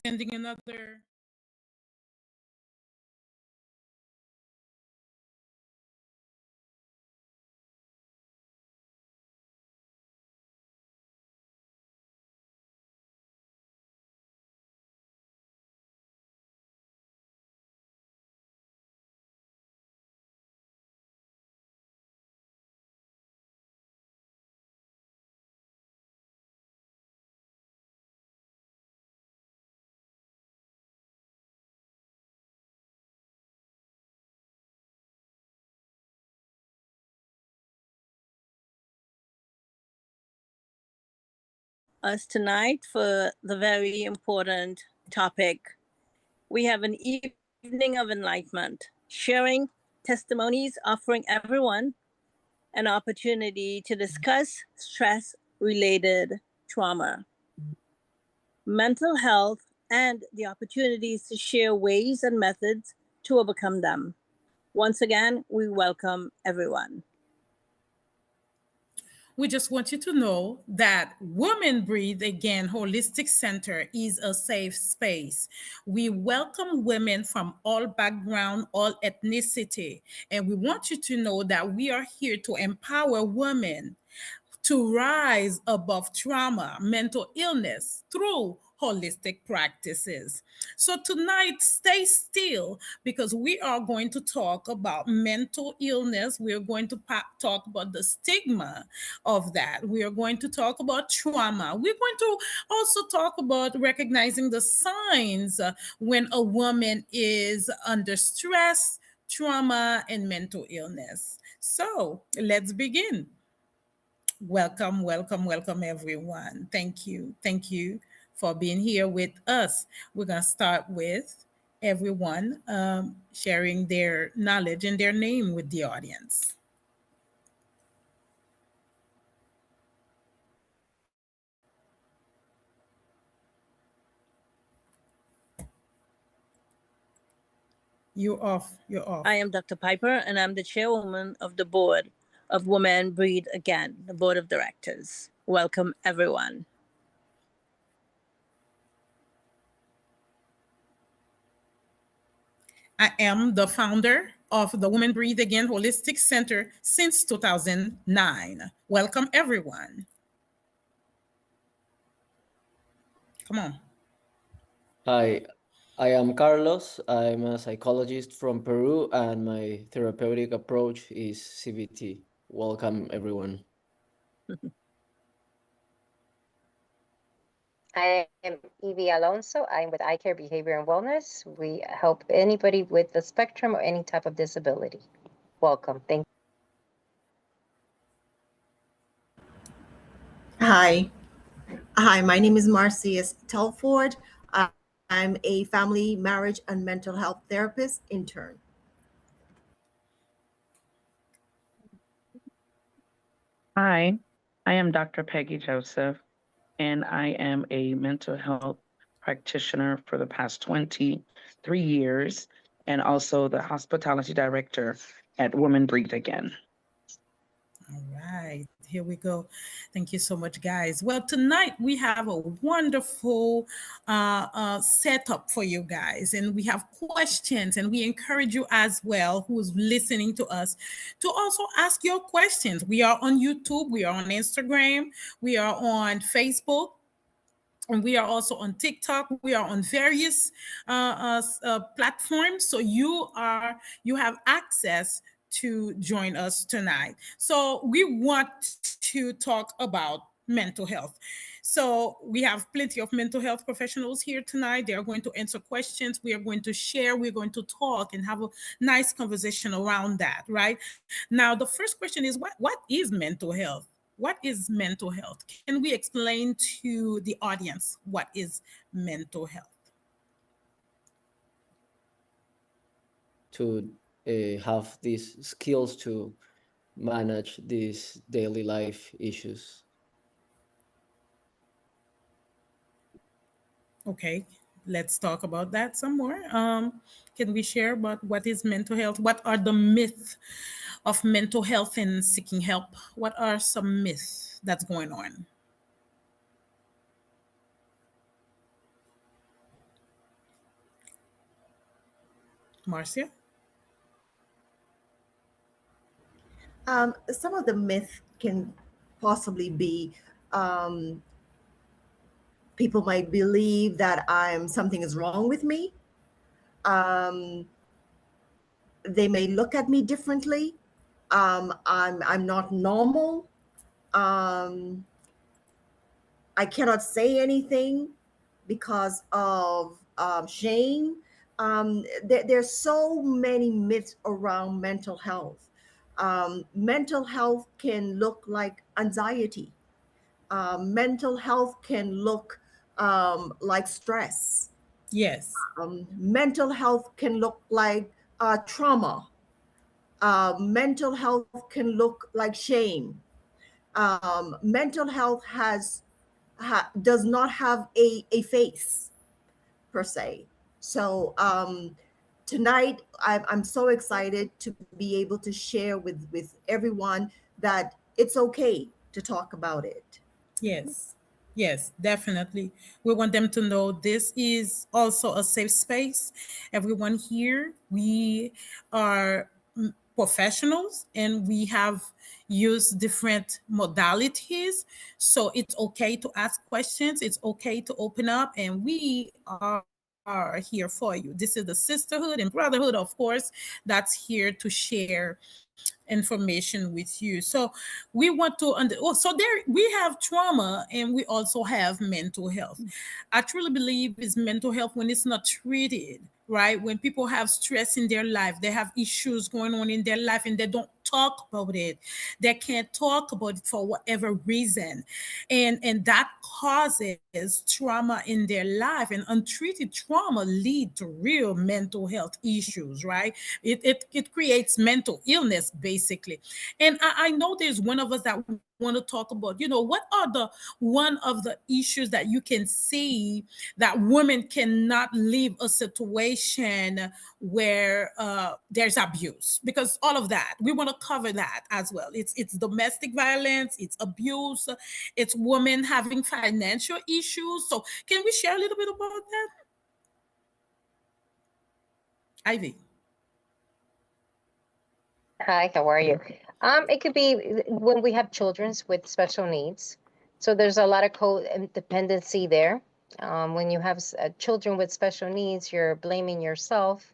sending another. Us tonight for the very important topic. We have an evening of enlightenment, sharing testimonies, offering everyone an opportunity to discuss stress related trauma, mental health, and the opportunities to share ways and methods to overcome them. Once again, we welcome everyone. We just want you to know that Women Breathe Again Holistic Center is a safe space. We welcome women from all background, all ethnicity, and we want you to know that we are here to empower women to rise above trauma, mental illness through holistic practices. So tonight, stay still because we are going to talk about mental illness. We are going to talk about the stigma of that. We are going to talk about trauma. We're going to also talk about recognizing the signs when a woman is under stress, trauma, and mental illness. So let's begin. Welcome, welcome, welcome, everyone. Thank you. Thank you for being here with us. We're going to start with everyone sharing their knowledge and their name with the audience. You're off. You're off. I am Dr. Piper, and I'm the chairwoman of the board of Women Breathe Again, the board of directors. Welcome, everyone. I am the founder of the Women Breathe Again Holistic Center since 2009. Welcome, everyone. Come on. Hi, I am Carlos. I'm a psychologist from Peru, and my therapeutic approach is CBT. Welcome, everyone. I am Evie Alonso. I'm with Eye Care Behavior and Wellness. We help anybody with the spectrum or any type of disability. Welcome. Thank you. Hi, my name is Marcius Telford. I'm a family, marriage, and mental health therapist intern. Hi, I am Dr. Peggy Joseph, and I am a mental health practitioner for the past 23 years, and also the hospitality director at Women Breathe Again. All right, here we go. Thank you so much, guys. Well, tonight we have a wonderful setup for you guys, and we have questions, and we encourage you as well, who's listening to us, to also ask your questions. We are on YouTube, we are on Instagram, we are on Facebook, and we are also on TikTok. We are on various platforms, so you have access to join us tonight. So we want to talk about mental health. So we have plenty of mental health professionals here tonight. They are going to answer questions. We are going to share. We're going to talk and have a nice conversation around that, right? Now, the first question is what is mental health? What is mental health? Can we explain to the audience what is mental health? To have these skills to manage these daily life issues. Okay, let's talk about that some more. Can we share about what is mental health? What are the myths of mental health and seeking help? What are some myths that's going on? Marcia? Some of the myth can possibly be um, people might believe that something is wrong with me. Um, they may look at me differently. I'm not normal. Um, I cannot say anything because of shame. There's so many myths around mental health. Mental health can look like anxiety. Mental health can look like stress. Yes. Mental health can look like trauma. Mental health can look like shame. Mental health does not have a face per se. So tonight, I'm so excited to be able to share with everyone that it's okay to talk about it. Yes, yes, definitely. We want them to know this is also a safe space. Everyone here, we are professionals and we have used different modalities. So it's okay to ask questions, it's okay to open up, and we are here for you. This is the sisterhood and brotherhood, of course, that's here to share information with you. So we want to so there we have trauma and we also have mental health. I truly believe is mental health when it's not treated, right? When people have stress in their life, they have issues going on in their life and they don't talk about it. They can't talk about it for whatever reason. And that causes trauma in their life, and untreated trauma lead to real mental health issues, right? It creates mental illness basically. And I know there's one of us that want to talk about, what are the one of the issues that you can see that women cannot leave a situation where there's abuse, because all of that we want to cover that as well. It's domestic violence, it's abuse, it's women having financial issues. So can we share a little bit about that, Ivy? Hi, how are you? It could be when we have children's with special needs. So there's a lot of codependency there. When you have children with special needs, you're blaming yourself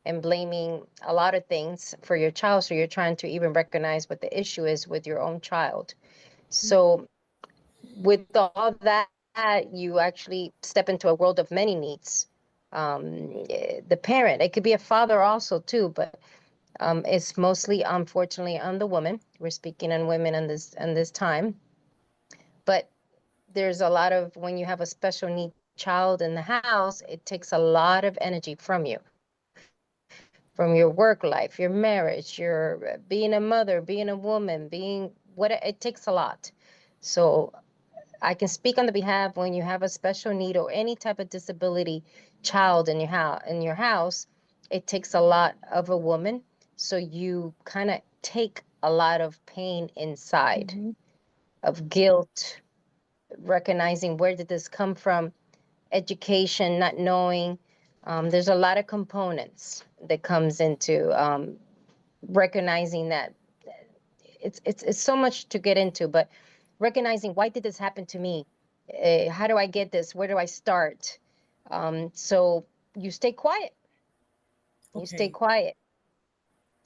and blaming a lot of things for your child. So you're trying to even recognize what the issue is with your own child. So with all that, you actually step into a world of many needs. The parent, it could be a father also too, but it's mostly, unfortunately, on the woman. We're speaking on women in this time, but there's a lot of, when you have a special need child in the house, it takes a lot of energy from your work life, your marriage, your being a mother, being a woman, it takes a lot. So I can speak on the behalf when you have a special need or any type of disability child in your house, it takes a lot of a woman. So you kind of take a lot of pain inside, of guilt, recognizing where did this come from, education, not knowing. There's a lot of components that comes into recognizing that it's so much to get into, but recognizing, why did this happen to me? How do I get this? Where do I start? So you stay quiet. You stay Okay. quiet,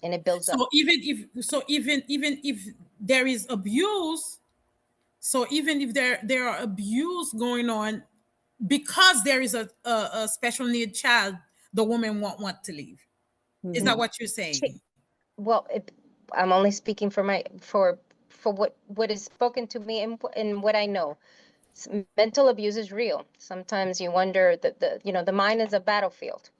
and it builds up. Even if there is abuse, so even if there are abuse going on, because there is a special need child, the woman won't want to leave. Is that what you're saying? Well, I'm only speaking for what is spoken to me and what I know. Mental abuse is real. Sometimes you wonder that the mind is a battlefield.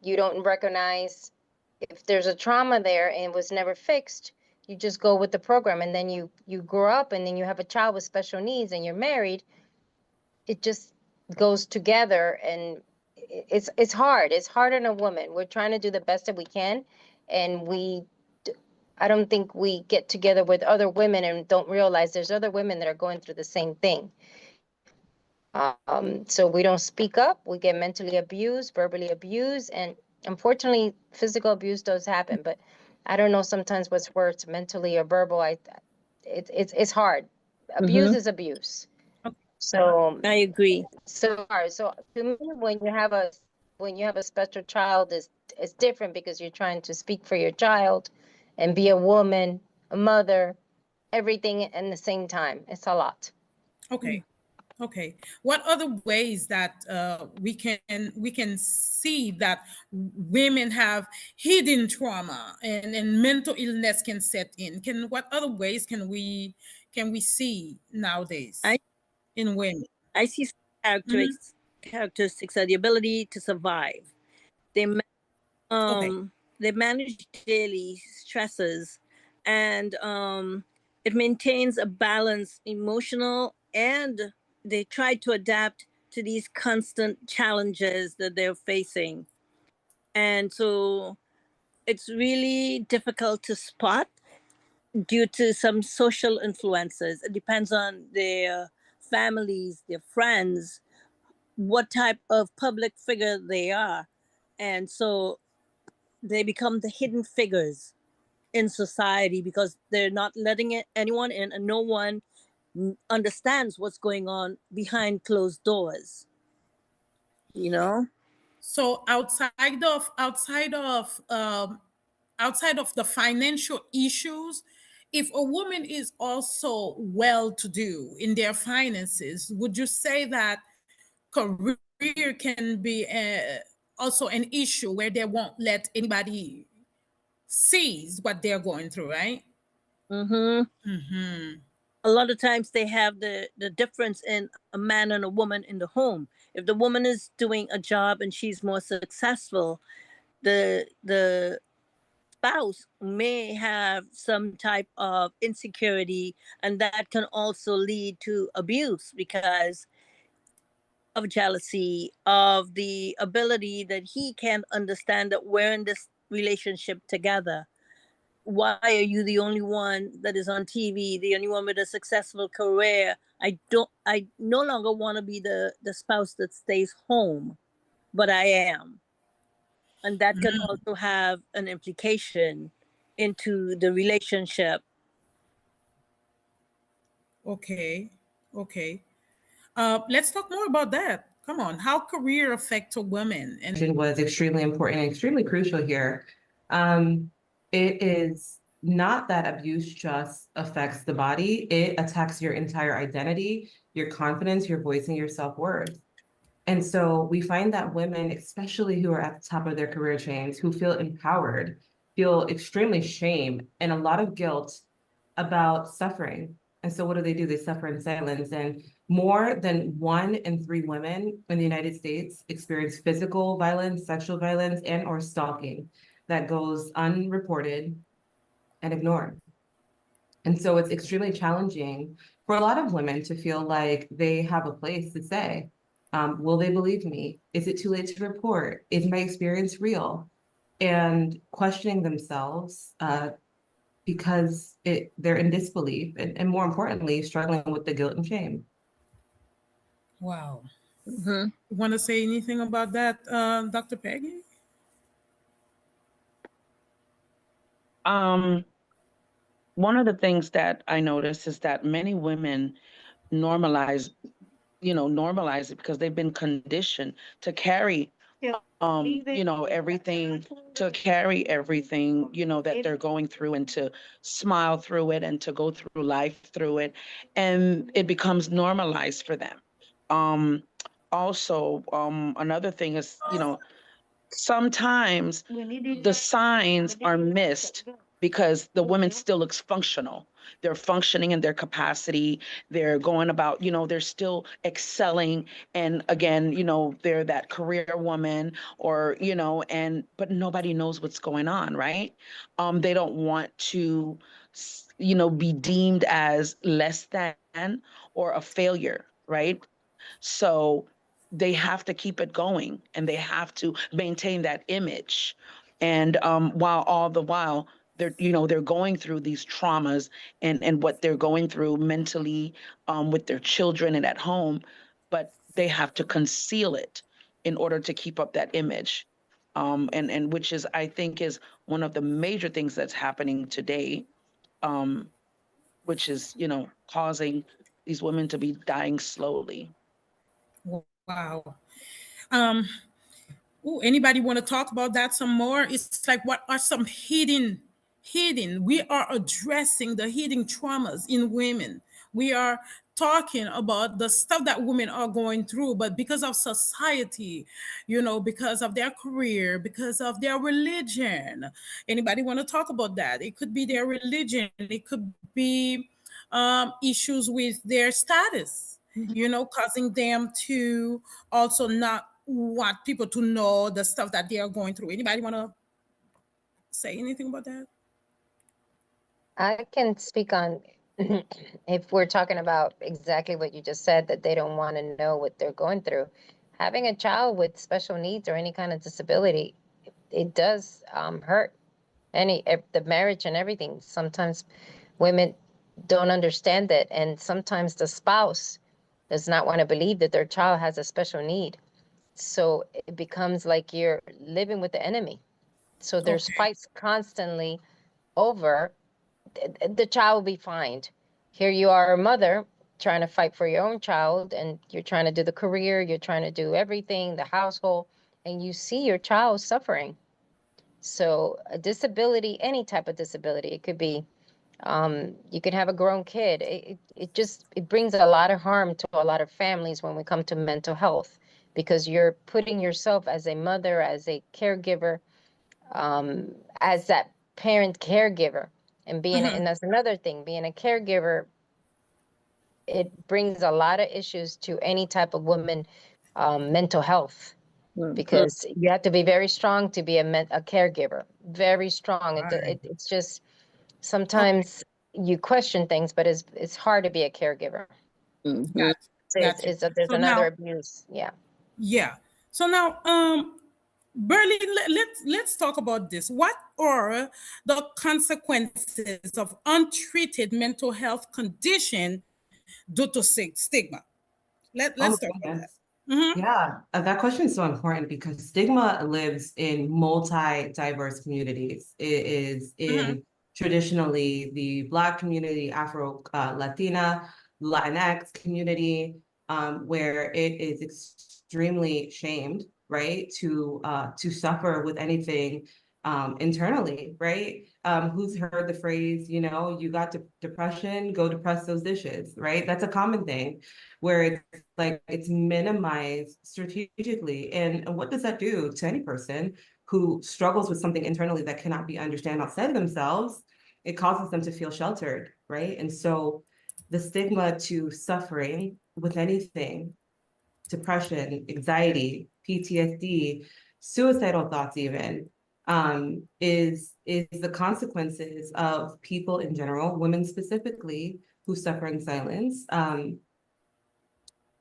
You don't recognize if there's a trauma there and it was never fixed. You just go with the program, and then you grow up, and then you have a child with special needs, and you're married. It just goes together, and it's hard. It's hard on a woman. We're trying to do the best that we can, and I don't think we get together with other women and don't realize there's other women that are going through the same thing. So we don't speak up. We get mentally abused, verbally abused, and Unfortunately, physical abuse does happen, but I don't know sometimes what's worse, mentally or verbal. It's hard. Abuse is abuse. So I agree. so hard. So to me, when you have a special child, is different because you're trying to speak for your child, and be a woman, a mother, everything in the same time. It's a lot. Okay. Okay. What other ways that we can see that women have hidden trauma and mental illness can set in? Can what other ways can we see nowadays I in women? I see some Mhm. characteristics are the ability to survive. They Okay. they manage daily stresses, and it maintains a balance emotional, and they try to adapt to these constant challenges that they're facing. And so it's really difficult to spot due to some social influences. It depends on their families, their friends, what type of public figure they are. And so they become the hidden figures in society because they're not letting anyone in, and no one understands what's going on behind closed doors, you know. So outside of the financial issues, if a woman is also well to do in their finances, would you say that career can be also an issue where they won't let anybody sees what they're going through, right? Mm-hmm. Mm-hmm. A lot of times they have the difference in a man and a woman in the home. If the woman is doing a job and she's more successful, the spouse may have some type of insecurity, and that can also lead to abuse because of jealousy, of the ability that he can't understand that we're in this relationship together. Why are you the only one that is on TV, the only one with a successful career? I no longer want to be the spouse that stays home, but I am. And that can also have an implication into the relationship. Okay. Okay. Let's talk more about that. Come on. How career affect a woman and Was extremely important and extremely crucial here. It is not that abuse just affects the body, it attacks your entire identity, your confidence, your voice, and your self-worth. And so we find that women, especially who are at the top of their career chains, who feel empowered, feel extremely shame and a lot of guilt about suffering. And so what do? They suffer in silence. And more than 1 in 3 women in the United States experience physical violence, sexual violence, and or stalking that goes unreported and ignored. And so it's extremely challenging for a lot of women to feel like they have a place to say, will they believe me? Is it too late to report? Is my experience real? And questioning themselves because they're in disbelief and more importantly, struggling with the guilt and shame. wow. Mm-hmm. Want to say anything about that, Dr. Peggy? Um, One of the things that I notice is that many women normalize, normalize it because they've been conditioned to carry, everything, that they're going through and to smile through it and to go through life through it. And it becomes normalized for them. Um, Also, another thing is, sometimes the signs are missed because the woman still looks functional. They're functioning in their capacity. They're going about, they're still excelling. And again, they're that career woman or, but nobody knows what's going on, right? They don't want to, be deemed as less than or a failure, right? So they have to keep it going and they have to maintain that image. And while all the while they're going through these traumas and what they're going through mentally with their children and at home, but they have to conceal it in order to keep up that image. and which is, I think, is one of the major things that's happening today, which is, causing these women to be dying slowly. Wow. Um, Anybody want to talk about that some more? It's like, what are some hidden? We are addressing the hidden traumas in women. We are talking about the stuff that women are going through, but because of society, because of their career, because of their religion. Anybody want to talk about that? It could be their religion. It could be issues with their status, causing them to also not want people to know the stuff that they are going through. Anybody want to say anything about that? I can speak on if we're talking about exactly what you just said, that they don't want to know what they're going through. Having a child with special needs or any kind of disability, it does hurt the marriage and everything. Sometimes women don't understand it, and sometimes the spouse does not want to believe that their child has a special need. So it becomes like you're living with the enemy. So there's Okay. fights constantly over the child will be fine. Here you are, a mother, trying to fight for your own child, and you're trying to do the career, you're trying to do everything, the household, and you see your child suffering. So a disability, any type of disability, it could be, you could have a grown kid. It brings a lot of harm to a lot of families when we come to mental health, because you're putting yourself as a mother, as a caregiver, as that parent caregiver, and Mhm. and that's another thing, being a caregiver, it brings a lot of issues to any type of woman, mental health, because you have to be very strong to be a caregiver, very strong. Right. It's just Okay. sometimes you question things, but it's hard to be a caregiver. Mhm. Got you. Got you. There's So another now, abuse. Yeah. yeah. So now, Berlin, let's talk about this. What are the consequences of untreated mental health condition due to stigma? Let's Oh talk my about that. goodness. Mm-hmm. Yeah, that question is so important because stigma lives in multi-diverse communities. It is Mm-hmm. in traditionally the Black community, Afro, Latina, Latinx community, where it is extremely shamed, right, to suffer with anything internally, right? Who's heard the phrase, you got depression, go depress those dishes, right? That's a common thing where it's like it's minimized strategically. And what does that do to any person who struggles with something internally that cannot be understood outside of themselves? It causes them to feel sheltered, right? And so the stigma to suffering with anything, depression, anxiety, PTSD, suicidal thoughts even, is the consequences of people in general, women specifically, who suffer in silence,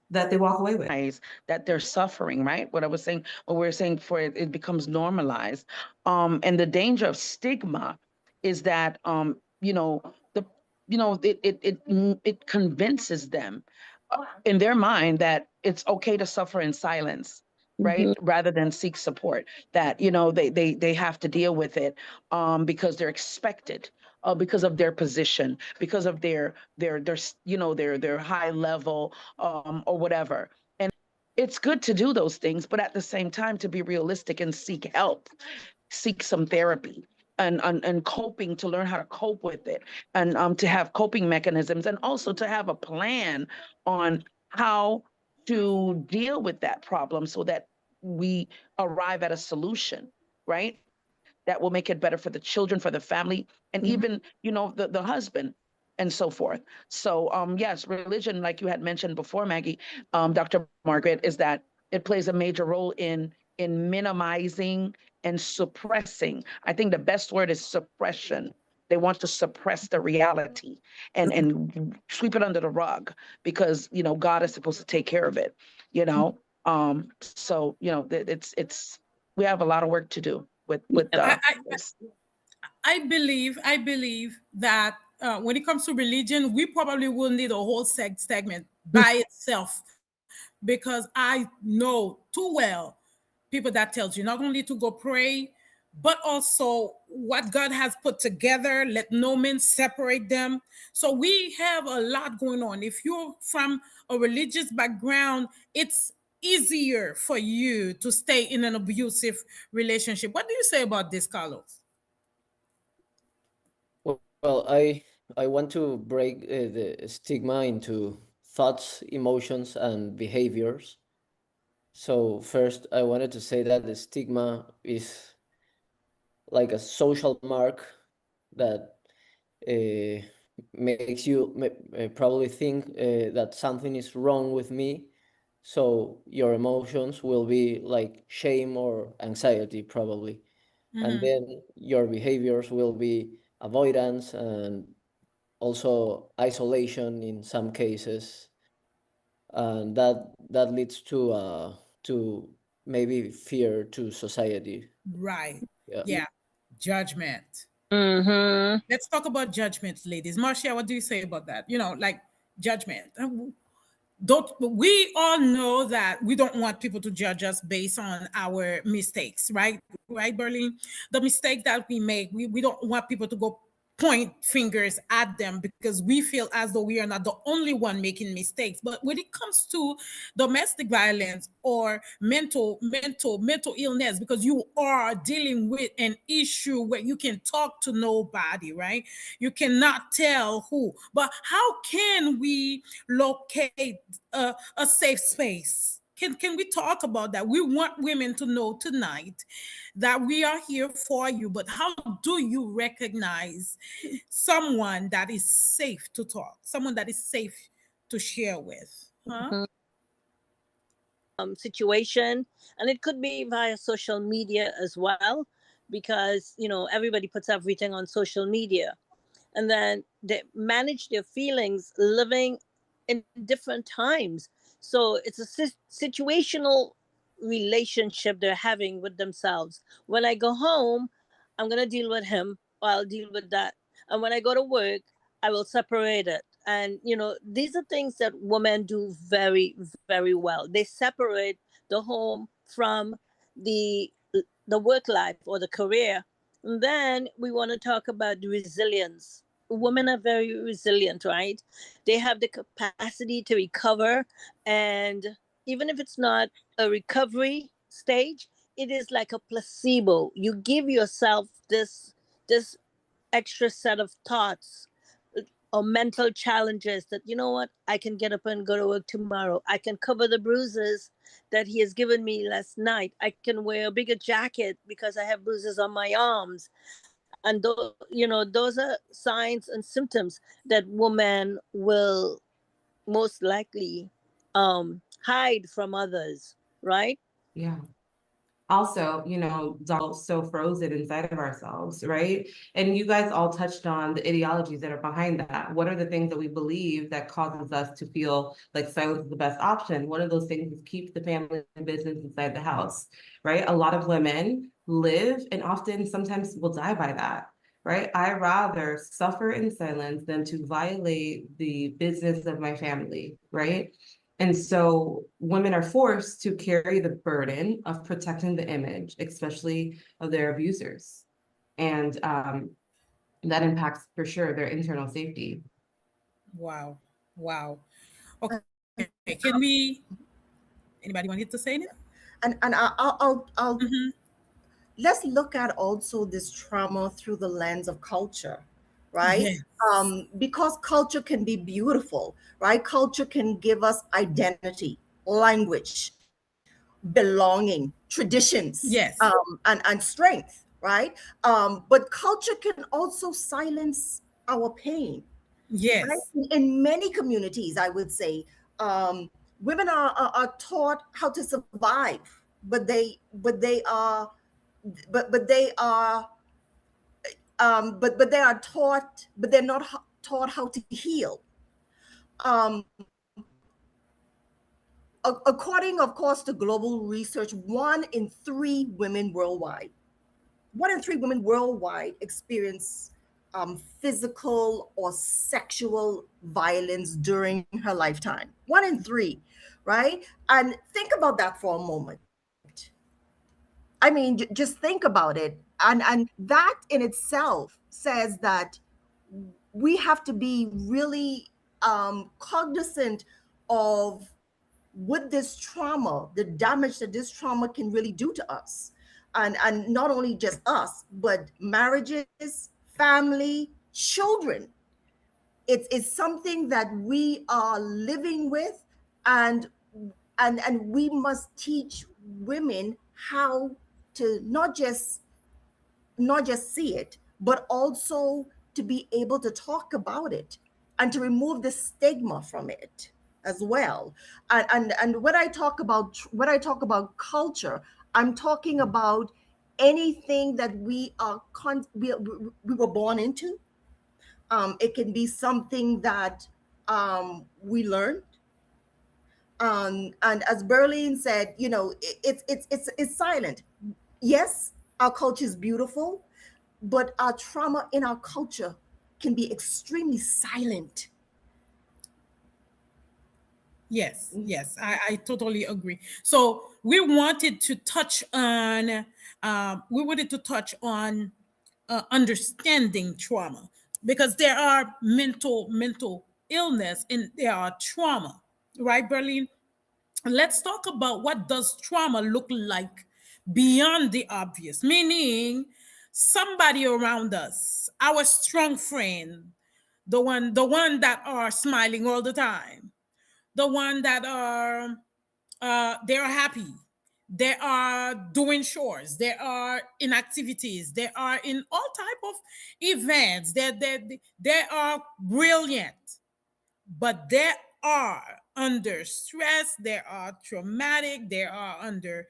that they walk away with. That they're suffering, right? What I was saying, what we're saying, for it becomes normalized. And the danger of stigma is that, the it convinces them in their mind that it's okay to suffer in silence, right? Rather than seek support, that they have to deal with it because they're expected, because of their position, because of their high level, or whatever. And it's good to do those things, but at the same time, to be realistic and seek help, seek some therapy, and coping, to learn how to cope with it, and to have coping mechanisms, and also to have a plan on how to deal with that problem so that we arrive at a solution, right? That will make it better for the children, for the family, and even, the husband, and so forth. So, yes, religion, like you had mentioned before, Maggie, Dr. Margaret, is that it plays a major role in minimizing and suppressing. I think the best word is suppression. They want to suppress the reality and sweep it under the rug because God is supposed to take care of it. You know, so it's we have a lot of work to do with I, this. I believe that when it comes to religion, we probably will need a whole segment by itself, because I know too well people that tells you not only to go pray, but also what God has put together, let no man separate them. So we have a lot going on. If you're from a religious background, it's easier for you to stay in an abusive relationship. What do you say about this, Carlos? Well, I want to break the stigma into thoughts, emotions, and behaviors. So first, I wanted to say that the stigma is like a social mark that uh, makes you probably think that something is wrong with me. So your emotions will be like shame or anxiety, probably. And Mm-hmm. then your behaviors will be avoidance and also isolation in some cases. And that leads to maybe fear to society. Right. Yeah. Yeah. Judgment. Mm-hmm. Let's talk about judgment, ladies. Marcia, what do you say about that? Like judgment. Don't we all know that we don't want people to judge us based on our mistakes, right, Berlin? The mistake that we make, we don't want people to go point fingers at them because we feel as though we are not the only one making mistakes. But when it comes to domestic violence or mental illness, because you are dealing with an issue where you can talk to nobody, right? You cannot tell who. But how can we locate a safe space? Can we talk about that? We want women to know tonight that we are here for you, but how do you recognize someone that is safe to talk, someone that is safe to share with? Huh? Situation, and it could be via social media as well, because everybody puts everything on social media, and then they manage their feelings living in different times. So it's a situational relationship they're having with themselves. When I go home, I'm going to deal with him, or I'll deal with that. And when I go to work, I will separate it. And these are things that women do very, very well. They separate the home from the the work life or the career. And then we want to talk about the resilience. Women are very resilient, right? They have the capacity to recover. And even if it's not a recovery stage, it is like a placebo. You give yourself this extra set of thoughts or mental challenges that, what, I can get up and go to work tomorrow. I can cover the bruises that he has given me last night. I can wear a bigger jacket because I have bruises on my arms. And those are signs and symptoms that women will most likely hide from others, right? Yeah. Also, so frozen inside of ourselves, right? And you guys all touched on the ideologies that are behind that. What are the things that we believe that causes us to feel like silence is the best option? One of those things is keep the family business inside the house, right? A lot of women live and often sometimes will die by that, right? I rather suffer in silence than to violate the business of my family, right? And so women are forced to carry the burden of protecting the image, especially of their abusers. And that impacts for sure their internal safety. Wow. Wow. Okay. And, Can we, anybody wanted to say anything? I'll Mm-hmm. let's look at also this trauma through the lens of culture, right? Yes. Because culture can be beautiful, right? Culture can give us identity, language, belonging, traditions, Yes. and strength, right? But culture can also silence our pain, right? Yes. In many communities, I would say, women are taught how to survive, but they are but they are taught, but they're not taught how to heal. Um, According, of course, to global research, 1 in 3 women worldwide experience physical or sexual violence during her lifetime. 1 in 3, right? And think about that for a moment. I mean, just think about it. And that in itself says that we have to be really cognizant of what this trauma, the damage that this trauma can really do to us. And not only just us, but marriages, family, children. It's something that we are living with, and and we must teach women how to not just see it, but also to be able to talk about it and to remove the stigma from it as well. And when I talk about culture, I'm talking about anything that we were born into. It can be something that we learned. And as Berlin said, it's silent. Yes, our culture is beautiful, but our trauma in our culture can be extremely silent. Yes, yes, I totally agree. So we wanted to touch on understanding trauma, because there are mental illness and there are trauma, right, Berlin? Let's talk about what does trauma look like beyond the obvious, meaning somebody around us, our strong friend, the one that are smiling all the time, the one that are they are happy, they are doing chores, they are in activities, they are in all type of events, they are brilliant, but they are under stress, they are traumatic, they are under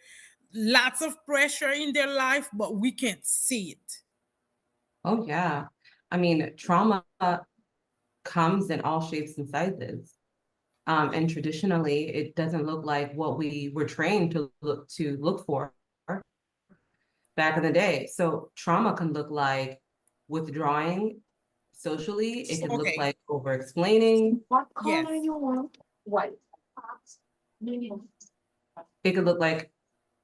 lots of pressure in their life, but we can't see it. Oh, yeah. I mean, trauma comes in all shapes and sizes. And traditionally, it doesn't look like what we were trained to look for back in the day. So trauma can look like withdrawing socially. It can look Okay. like over explaining. What Yes. color you want? White. It could look like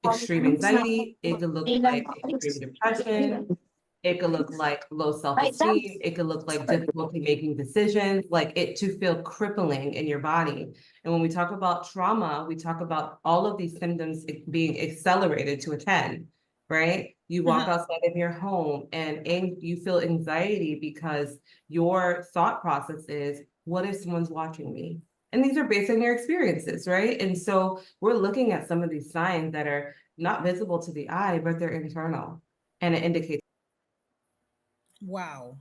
extreme anxiety. It could look like extreme depression. It could look like low self-esteem. It could look like difficulty making decisions, like it to feel crippling in your body. And when we talk about trauma, we talk about all of these symptoms being accelerated to a 10, right? You walk outside of your home and you feel anxiety because your thought process is, what if someone's watching me? And these are based on your experiences, right? And so we're looking at some of these signs that are not visible to the eye, but they're internal. And it indicates. Wow.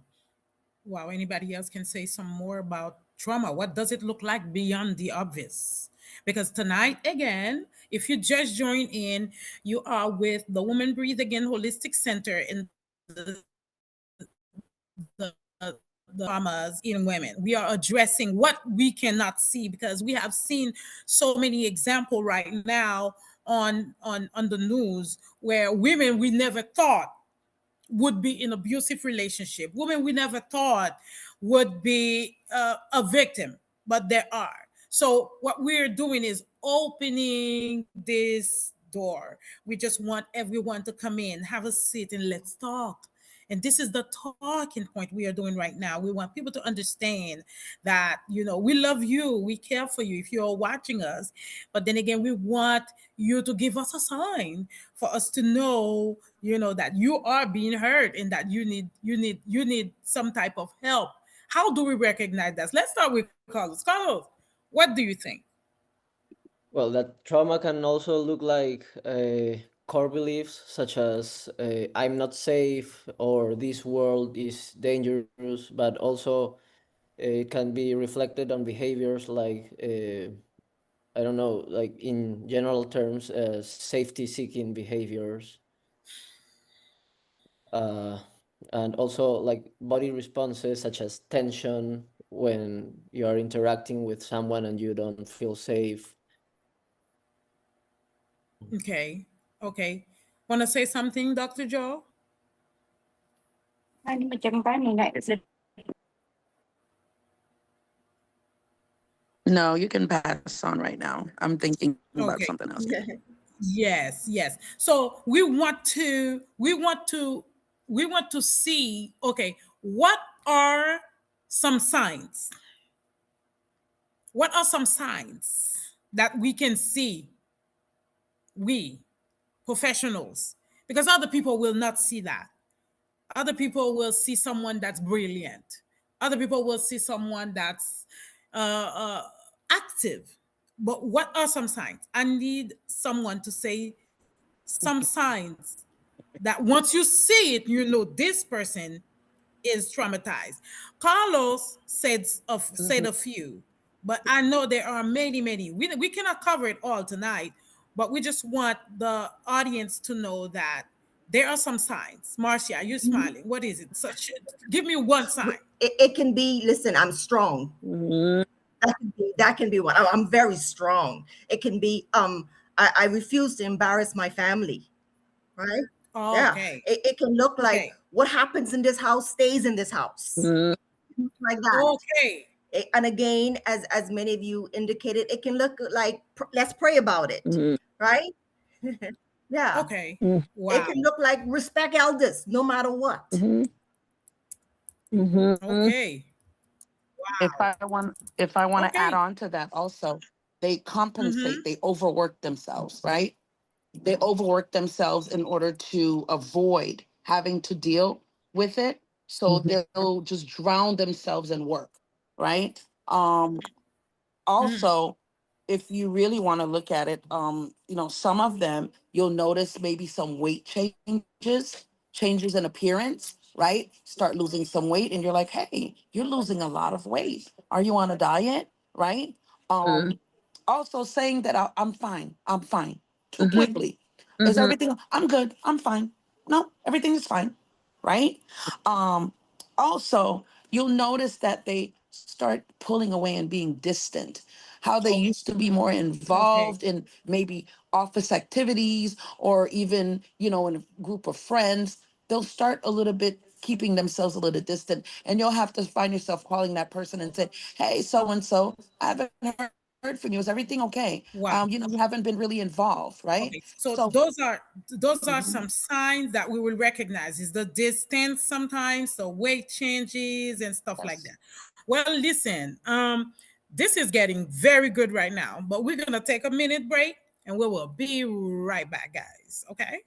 Wow. Anybody else can say some more about trauma? What does it look like beyond the obvious? Because tonight, again, if you just join in, you are with the Woman Breathe Again Holistic Center in the traumas in women. We are addressing what we cannot see, because we have seen so many examples right now on the news where women we never thought would be in abusive relationship, women we never thought would be a victim, but there are. So what we're doing is opening this door. We just want everyone to come in, have a seat, and let's talk. And this is the talking point we are doing right now. We want people to understand that, we love you, we care for you if you're watching us. But then again, we want you to give us a sign for us to know, that you are being hurt and that you need some type of help. How do we recognize that? Let's start with Carlos. Carlos, what do you think? Well, that trauma can also look like core beliefs such as I'm not safe or this world is dangerous, but also it can be reflected on behaviors like, I don't know, like in general terms, safety seeking behaviors. Uh, and also like body responses such as tension when you are interacting with someone and you don't feel safe. Okay. Okay. Want to say something, Dr. Joe? Anh mà chẳng phải ngày ngày sẽ. No, you can pass on right now. I'm thinking about Okay. something else. Yes, yes. So we want to see, okay, what are some signs? What are some signs that we can see, we professionals, because other people will not see that. Other people will see someone that's brilliant. Other people will see someone that's active. But what are some signs? I need someone to say some signs that once you see it, you know this person is traumatized. Carlos said Mhm. a few, but I know there are many, many. We cannot cover it all tonight, but we just want the audience to know that there are some signs. Marcia, you're smiling. What is it? Give me one sign. It can be, listen, I'm strong. Mhm. That can be one. I'm very strong. It can be, I refuse to embarrass my family, right? Yeah. Okay. It can look like, Okay. what happens in this house stays in this house, Mhm. like that. Okay. And again, as many of you indicated, it can look like, let's pray about it, Mhm. right? Yeah. Okay. Mhm. It Wow. can look like respect elders no matter what. Mhm. Mhm. Okay. If Wow. I want to add Okay. on to that also, they Mm-hmm. compensate, they overwork themselves, right? They overwork themselves in order to avoid having to deal with it. So Mhm. they'll just drown themselves in work, right? Mm. Also, if you really want to look at it, some of them you'll notice maybe some weight changes in appearance, right? Start losing some weight, and you're like, hey, you're losing a lot of weight. Are you on a diet, right? Mhm. Also saying that I'm fine too Mhm. quickly. Is Mhm. everything? I'm good. I'm fine. No, everything is fine, right? Um, Also, you'll notice that they start pulling away and being distant. How they used to be more Okay. involved in maybe office activities or even, in a group of friends, they'll start a little bit keeping themselves a little distant. And you'll have to find yourself calling that person and say, hey, so and so, I haven't heard from you. Is everything okay? Wow. You haven't been really involved, right? Okay. So So, those are mhm, some signs that we will recognize. Is the distance sometimes, so weight changes and stuff like yes. that. Well, listen, this is getting very good right now, but we're gonna take a minute break and we will be right back, guys. Okay.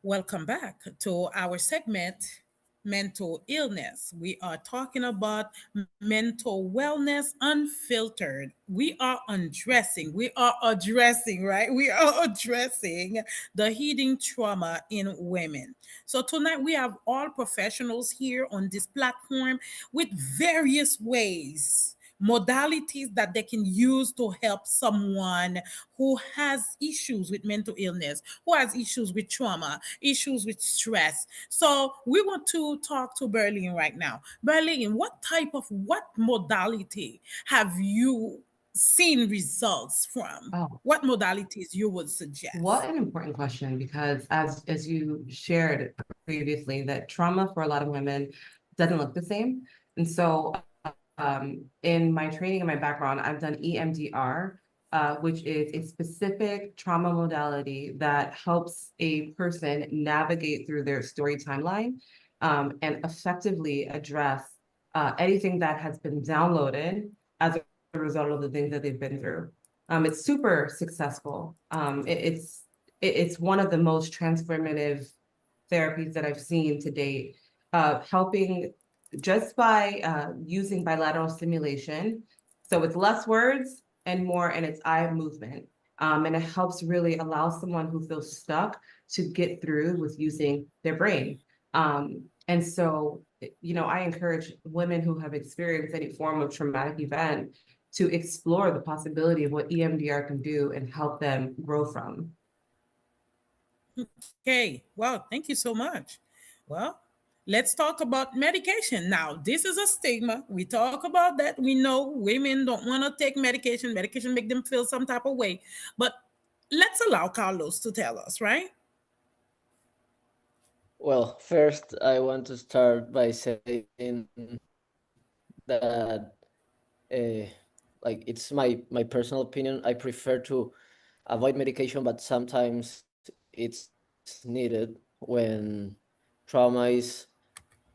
Welcome back to our segment, Mental Illness. We are talking about mental wellness unfiltered. We are addressing, right? We are addressing the hidden trauma in women. So tonight we have all professionals here on this platform with various ways, modalities that they can use to help someone who has issues with mental illness, who has issues with trauma, issues with stress. So we want to talk to Berlin right now. Berlin, what modality have you seen results from? Oh, What modalities you would what suggest? an important question, because as you shared previously, that trauma for a lot of women doesn't look the same. And so in my training and my background, I've done EMDR, which is a specific trauma modality that helps a person navigate through their story timeline, and effectively address anything that has been downloaded as a result of the things that they've been through. It's super successful. It's one of the most transformative therapies that I've seen to date, helping just by using bilateral stimulation. So it's less words and more, and it's eye movement. And it helps really allow someone who feels stuck to get through with using their brain. And so, I encourage women who have experienced any form of traumatic event to explore the possibility of what EMDR can do and help them grow from. Okay, well, thank you so much. Well, let's talk about medication. Now, this is a stigma. We talk about that. We know women don't want to take medication. Medication make them feel some type of way. But let's allow Carlos to tell us, right? Well, first, I want to start by saying that like it's my personal opinion. I prefer to avoid medication, but sometimes it's needed when trauma is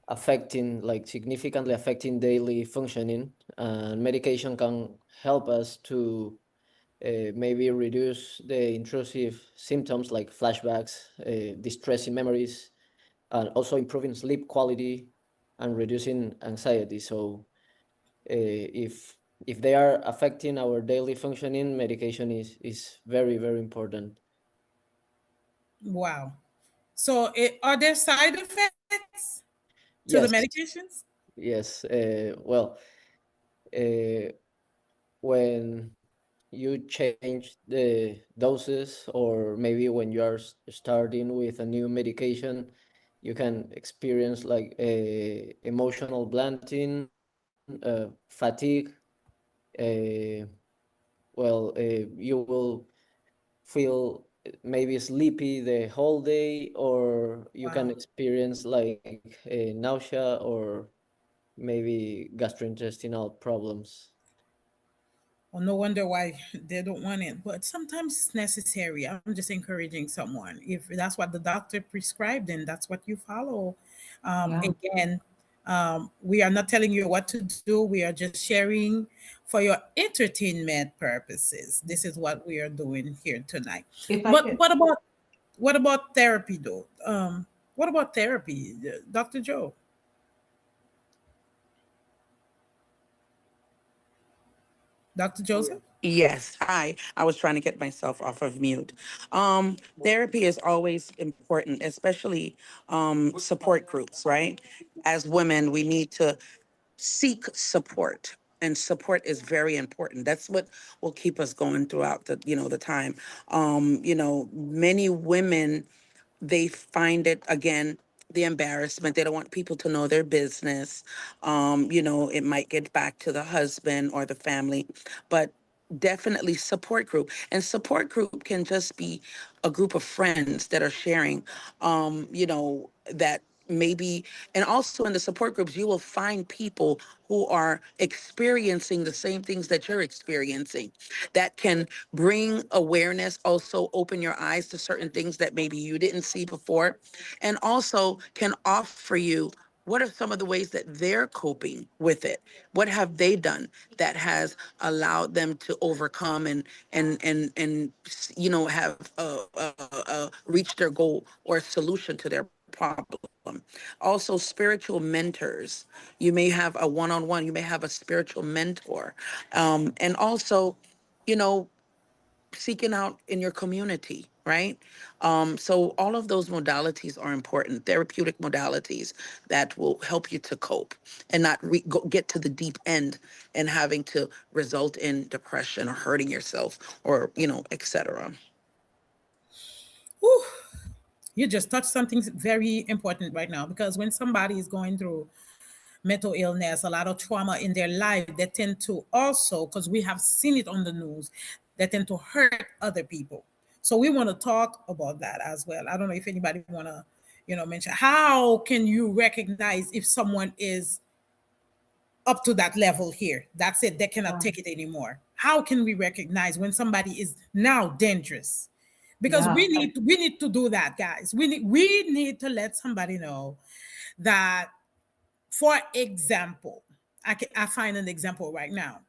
affecting, like significantly affecting daily functioning, and medication can help us to maybe reduce the intrusive symptoms like flashbacks, distressing memories, and also improving sleep quality and reducing anxiety. So if they are affecting our daily functioning, medication is very important. Wow. So, are there side effects to the Yes, medications? yes. Well, uh, when you change the doses, or maybe when you are starting with a new medication, you can experience like a emotional blunting, fatigue. Uh, you will feel maybe sleepy the whole day, or you can Wow. experience like nausea or maybe gastrointestinal problems. Well, no wonder why they don't want it. But sometimes it's necessary. I'm just encouraging someone. If that's what the doctor prescribed, then that's what you follow. Yeah. Again, we are not telling you what to do. We are just sharing for your entertainment purposes. This is what we are doing here tonight. If I But could, what about therapy, though? What about therapy, Dr. Joe? Dr. Joseph? Yes. Hi. I was trying to get myself off of mute. Therapy is always important, especially support groups, right? As women, we need to seek support. And support is very important. That's what will keep us going throughout the time. Many women, they find it, again, the embarrassment. They don't want people to know their business. It might get back to the husband or the family, but definitely support group. And support group can just be a group of friends that are sharing, that maybe, and also in the support groups, you will find people who are experiencing the same things that you're experiencing, that can bring awareness, also open your eyes to certain things that maybe you didn't see before, and also can offer you what are some of the ways that they're coping with it? What have they done that has allowed them to overcome and have reached their goal or a solution to their problem? Also, spiritual mentors. You may have a one-on-one. You may have a spiritual mentor, and also, you know, seeking out in your community, right? So all of those modalities are important, therapeutic modalities that will help you to cope and not get to the deep end and having to result in depression or hurting yourself or, etc. Whew. You just touched something very important right now, because when somebody is going through mental illness, a lot of trauma in their life, they tend to also, because we have seen it on the news, they tend to hurt other people. So we want to talk about that as well. I don't know if anybody want to, mention how can you recognize if someone is up to that level here. That's it. They cannot take it anymore. How can we recognize when somebody is now dangerous? Because Yeah. we need to do that, guys. We need to let somebody know that, for example, I find an example right now.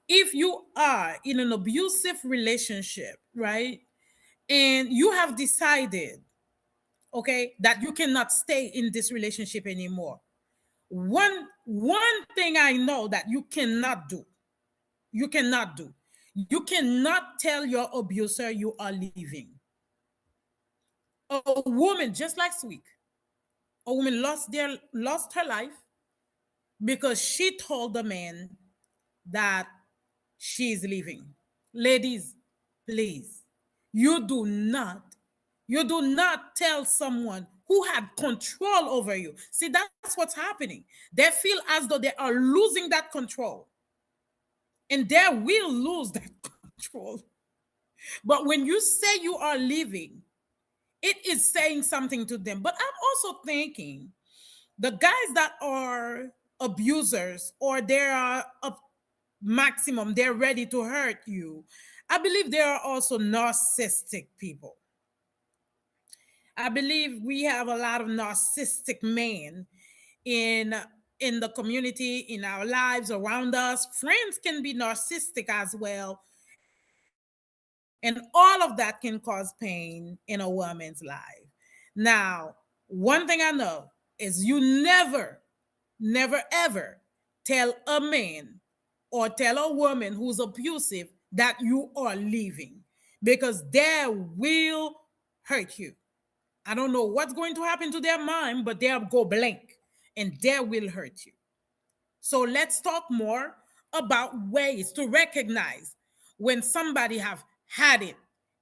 If you are in an abusive relationship, right, and you have decided, okay, that you cannot stay in this relationship anymore, one thing I know that you cannot tell your abuser you are leaving. A woman just last week, a woman lost her life because she told the man that she is leaving. Ladies, please, you do not, you do not tell someone who had control over you. See, that's what's happening. They feel as though they are losing that control, and they will lose that control. But when you say you are leaving, it is saying something to them. But I'm also thinking the guys that are abusers, or they are up maximum, they're ready to hurt you. I believe there are also narcissistic people. I believe we have a lot of narcissistic men in in the community, in our lives, around us. Friends can be narcissistic as well, and all of that can cause pain in a woman's life. Now, one thing I know is you never ever tell a man or tell a woman who's abusive that you are leaving, because they will hurt you. I don't know what's going to happen to their mind, but they'll go blank and they will hurt you. So let's talk more about ways to recognize when somebody have had it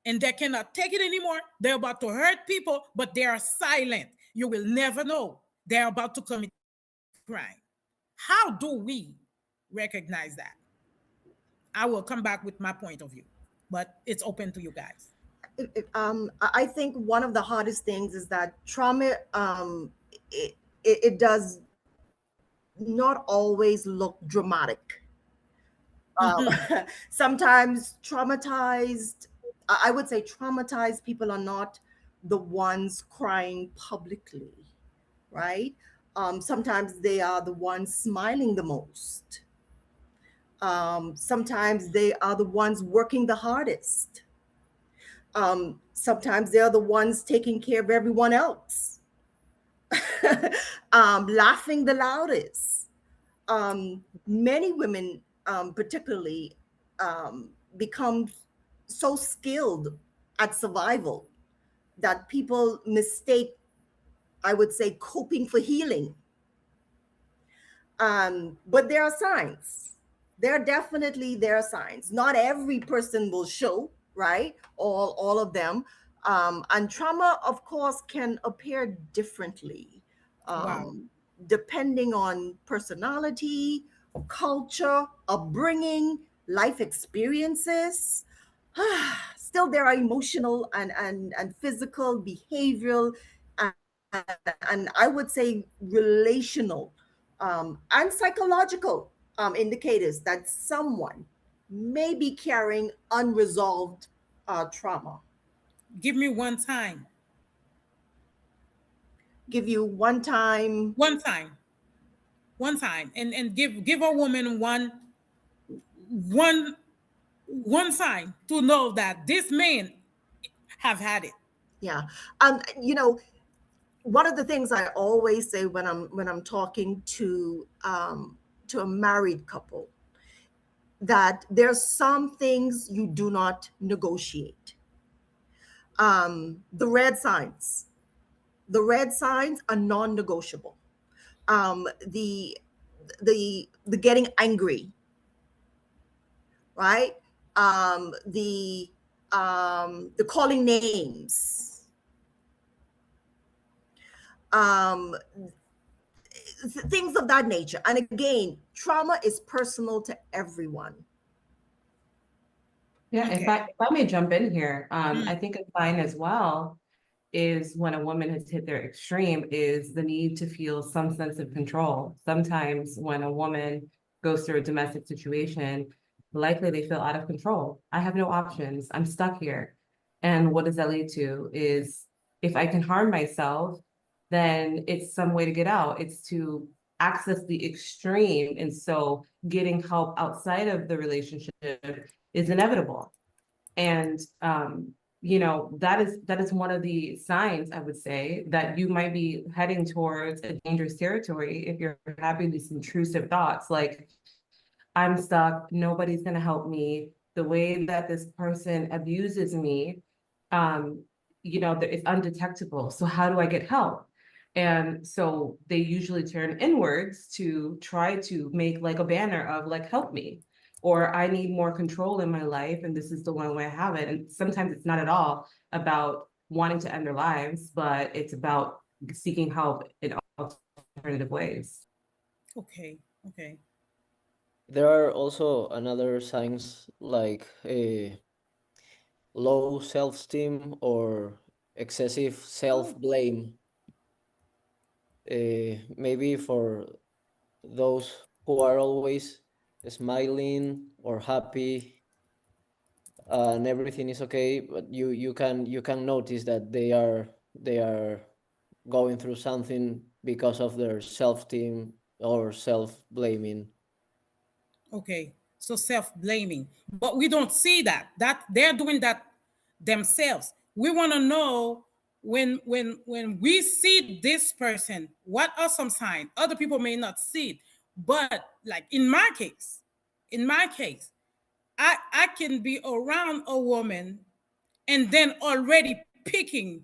and they cannot take it anymore. They're about to hurt people, but they are silent. You will never know they're about to commit crime. How do we recognize that? I will come back with my point of view, but it's open to you guys. I think one of the hardest things is that trauma, it does not always look dramatic. Sometimes traumatized, I would say traumatized people are not the ones crying publicly, right? Sometimes they are the ones smiling the most. Sometimes they are the ones working the hardest. Sometimes they're the ones taking care of everyone else, laughing the loudest. Many women, particularly, become so skilled at survival that people mistake, I would say, coping for healing. But there are signs. There are signs. Not every person will show, right? All of them. And trauma, of course, can appear differently, Wow. um, depending on personality, culture, upbringing, life experiences. Still, there are emotional and physical, behavioral, and I would say relational, and psychological indicators that someone may be carrying unresolved trauma. Give me one time. Give you one time. One time. one sign, and give a woman one one sign to know that this man have had it. Yeah. You know, one of the things I always say when I'm talking to a married couple, that there's some things you do not negotiate. The red signs. The red signs are non-negotiable. The the getting angry, right? The calling names, um, things of that nature. And again, trauma is personal to everyone. Yeah, Okay. if I may jump in here, Mm. I think a sign as well is when a woman has hit their extreme is the need to feel some sense of control. Sometimes when a woman goes through a domestic situation, likely they feel out of control. I have no options. I'm stuck here. And what does that lead to is if I can harm myself, then it's some way to get out. It's to access the extreme. And so getting help outside of the relationship is inevitable. And you know, that is one of the signs, I would say, that you might be heading towards a dangerous territory if you're having these intrusive thoughts like, I'm stuck, nobody's gonna help me, the way that this person abuses me, um, you know, it's undetectable. So how do I get help? And so they usually turn inwards to try to make like a banner of like, help me, or I need more control in my life, and this is the one way I have it. And sometimes it's not at all about wanting to end their lives, but it's about seeking help in alternative ways. Okay. Okay. There are also another signs like low self-esteem or excessive Oh, self-blame. Maybe for those who are always smiling or happy and everything is okay, but you can notice that they are going through something because of their self-esteem or self-blaming. Okay. So self-blaming. But we don't see that. That they're doing that themselves. We want to know when we see this person, what are some signs? Other people may not see it. But like in my case, I can be around a woman and then already picking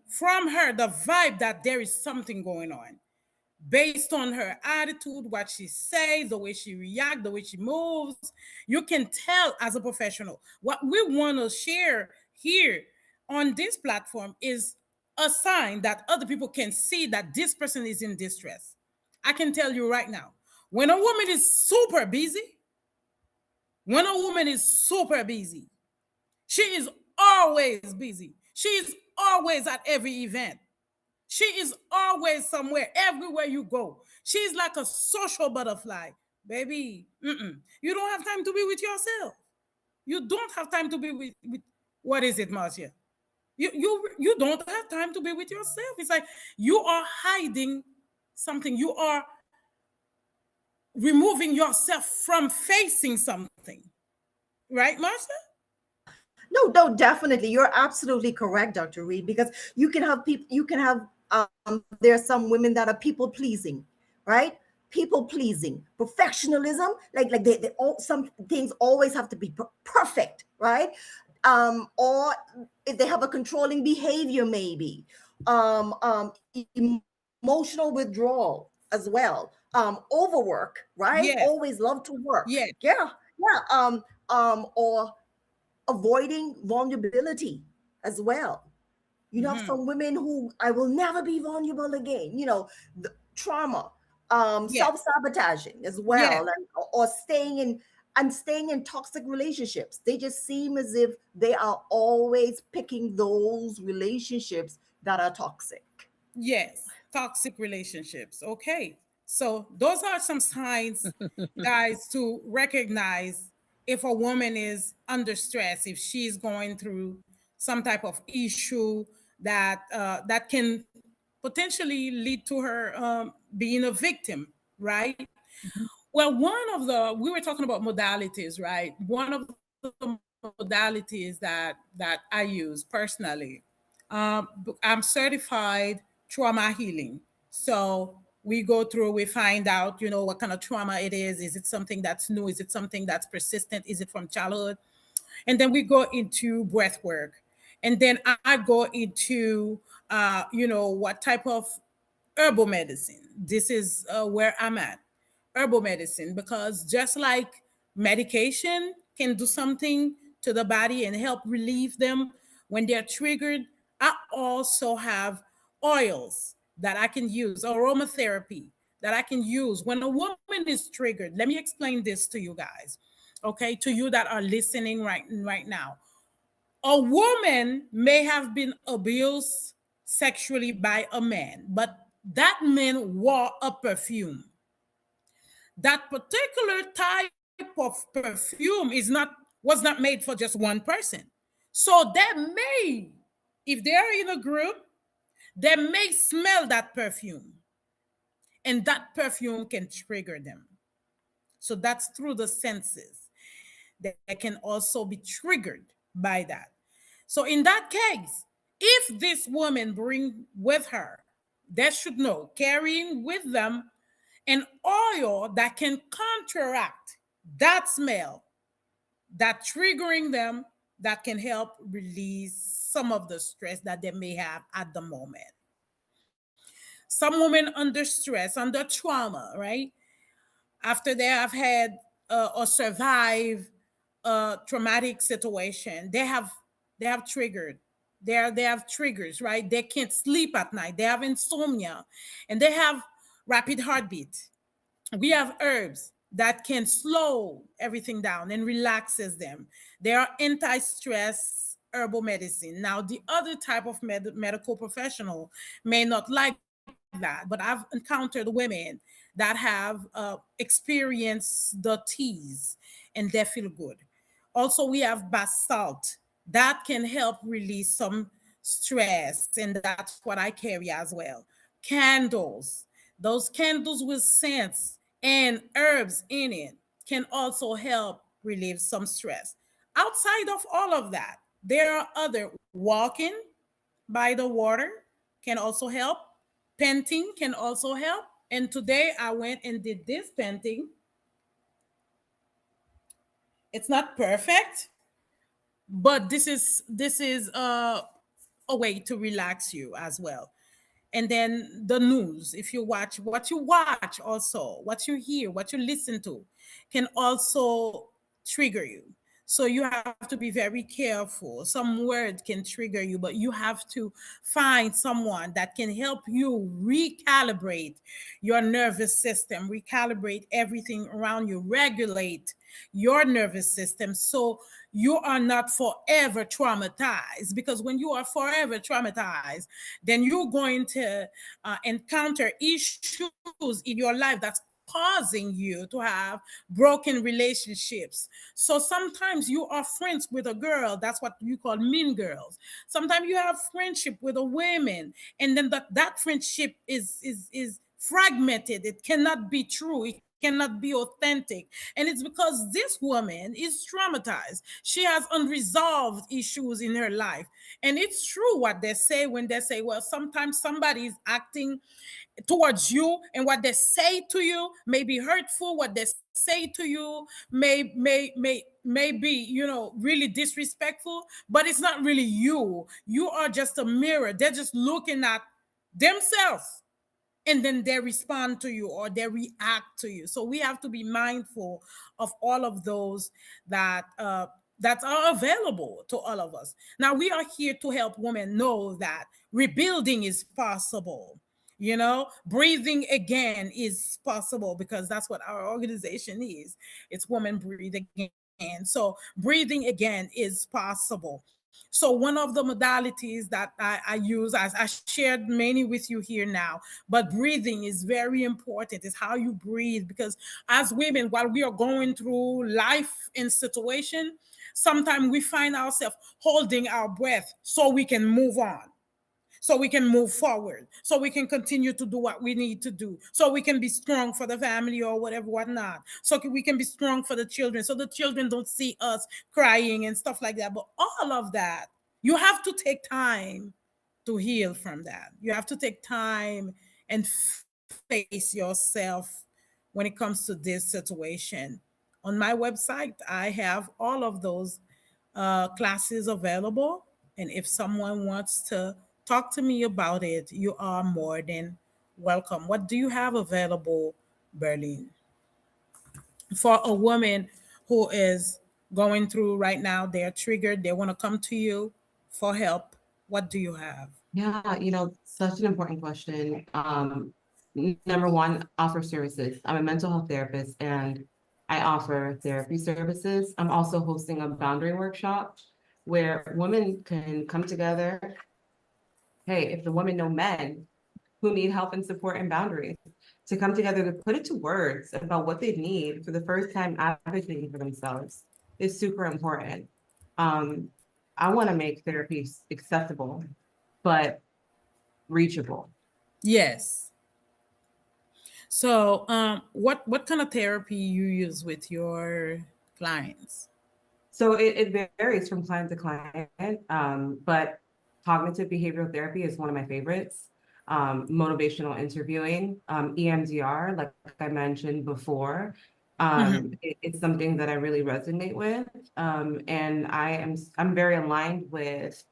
from her the vibe that there is something going on based on her attitude, what she says, the way she reacts, the way she moves. You can tell as a professional. What we want to share here on this platform is a sign that other people can see that this person is in distress. I can tell you right now, when a woman is super busy, when a woman is super busy, she is always busy. She is always at every event. She is always somewhere, everywhere you go. She's like a social butterfly. Baby, you don't have time to be with yourself. You don't have time to be with what is it, Marcia? You don't have time to be with yourself. It's like you are hiding something. You are removing yourself from facing something. Right, Marcia? no, no, definitely. You're absolutely correct, Dr. Reed, because you can have people, you can have, there are some women that are people pleasing, right? People pleasing, perfectionism, they all, some things always have to be perfect, right? Or if they have a controlling behavior, maybe, emotional withdrawal as well, overwork, right? Yes. Always love to work. Yes. Yeah, yeah. Or avoiding vulnerability as well. You have Mm-hmm. some women who I will never be vulnerable again. You know, the trauma, Yes. self-sabotaging as Yes. well, or staying in toxic relationships. They just seem as if they are always picking those relationships that are toxic. Yes, toxic relationships. Okay. So those are some signs, guys, to recognize if a woman is under stress, if she's going through some type of issue that that can potentially lead to her being a victim, right? Mhm. Well, we were talking about modalities, right? One of the modalities that I use personally, I'm certified trauma healing. So we go through, we find out, what kind of trauma it is. Is it something that's new? Is it something that's persistent? Is it from childhood? And then we go into breath work. And then I go into, what type of herbal medicine. This is where I'm at. Herbal medicine, because just like medication can do something to the body and help relieve them when they're triggered, I also have oils that I can use, aromatherapy that I can use when a woman is triggered. Let me explain this to you guys, okay, to you that are listening right now. A woman may have been abused sexually by a man, but that man wore a perfume. That particular type of perfume was not made for just one person. So they may, if they're in a group, they may smell that perfume, and that perfume can trigger them. So that's through the senses. They can also be triggered by that. So in that case, if this woman bring with her, they should know, carrying with them an oil that can counteract that smell, that triggering them, that can help release some of the stress that they may have at the moment. Some women under stress, under trauma, right? After they have had or survived a traumatic situation, they have triggered. They have triggers, right? They can't sleep at night. They have insomnia, and they have rapid heartbeat. We have herbs that can slow everything down and relaxes them. They are anti-stress herbal medicine. Now, the other type of medical professional may not like that, but I've encountered women that have experienced the teas and they feel good. Also, we have bath salt that can help release some stress, and that's what I carry as well. Candles, those candles with scents and herbs in it can also help relieve some stress. Outside of all of that, there are other walking by the water can also help. Painting can also help. And today I went and did this painting. It's not perfect, but this is a way to relax you as well. And then the news, if you watch, what you watch, also what you hear, what you listen to, can also trigger you. So you have to be very careful. Some word can trigger you, but you have to find someone that can help you recalibrate your nervous system, recalibrate everything around you, regulate your nervous system, so you are not forever traumatized. Because when you are forever traumatized, then you're going to encounter issues in your life that's causing you to have broken relationships. So sometimes you are friends with a girl, that's what you call mean girls. Sometimes you have friendship with a woman, and then that friendship is fragmented. It cannot be true, it cannot be authentic. And it's because this woman is traumatized. She has unresolved issues in her life. And it's true what they say when they say, well, sometimes somebody is acting towards you, and what they say to you may be hurtful. What they say to you may be, really disrespectful, but it's not really you. You are just a mirror. They're just looking at themselves, and then they respond to you or they react to you. So we have to be mindful of all of those that are available to all of us. Now we are here to help women know that rebuilding is possible. Breathing again is possible, because that's what our organization is. It's Women Breathe Again. So breathing again is possible. So one of the modalities that I use, as I shared many with you here now, but breathing is very important. It's how you breathe, because as women, while we are going through life in situation, sometimes we find ourselves holding our breath so we can move on. so we can move forward, so we can continue to do what we need to do, so we can be strong for the family or whatever, whatnot, so we can be strong for the children, so the children don't see us crying and stuff like that. But all of that, you have to take time to heal from that. You have to take time and face yourself when it comes to this situation. On my website, I have all of those classes available. And if someone wants to talk to me about it, you are more than welcome. What do you have available, Berlin, for a woman who is going through right now? They're triggered, they want to come to you for help. What do you have? Yeah, such an important question. Number one, offer services. I'm a mental health therapist and I offer therapy services. I'm also hosting a boundary workshop where women can come together. Hey, if the women know men who need help and support and boundaries, to come together to put it to words about what they need for the first time advocating for themselves is super important. Um, I want to make therapy accessible, but reachable. Yes. So, what kind of therapy you use with your clients? So it varies from client to client, but cognitive behavioral therapy is one of my favorites. Motivational interviewing, EMDR, like I mentioned before, it's something that I really resonate with, and I'm very aligned with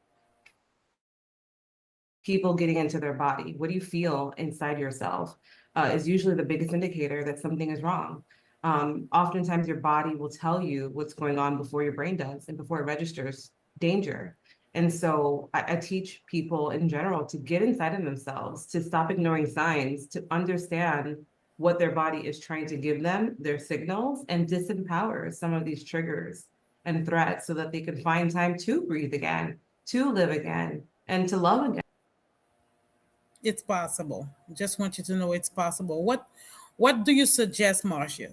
people getting into their body. What do you feel inside yourself? Is usually the biggest indicator that something is wrong. Oftentimes your body will tell you what's going on before your brain does and before it registers danger. And so I teach people in general to get inside of themselves, to stop ignoring signs, to understand what their body is trying to give them, their signals, and disempower some of these triggers and threats so that they can find time to breathe again, to live again, and to love again. It's possible. Just want you to know it's possible. What do you suggest, Marcia?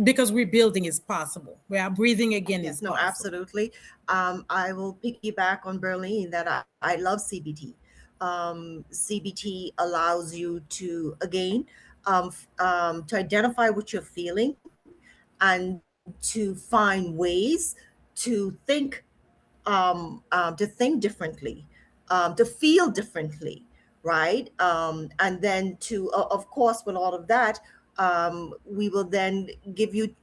Because rebuilding is possible. We are breathing again is Yes, no, possible. absolutely. I will piggyback on Berlin that I love CBT. CBT allows you to, again, to identify what you're feeling and to find ways to think differently, to feel differently, right? And then of course, with all of that, we will then give you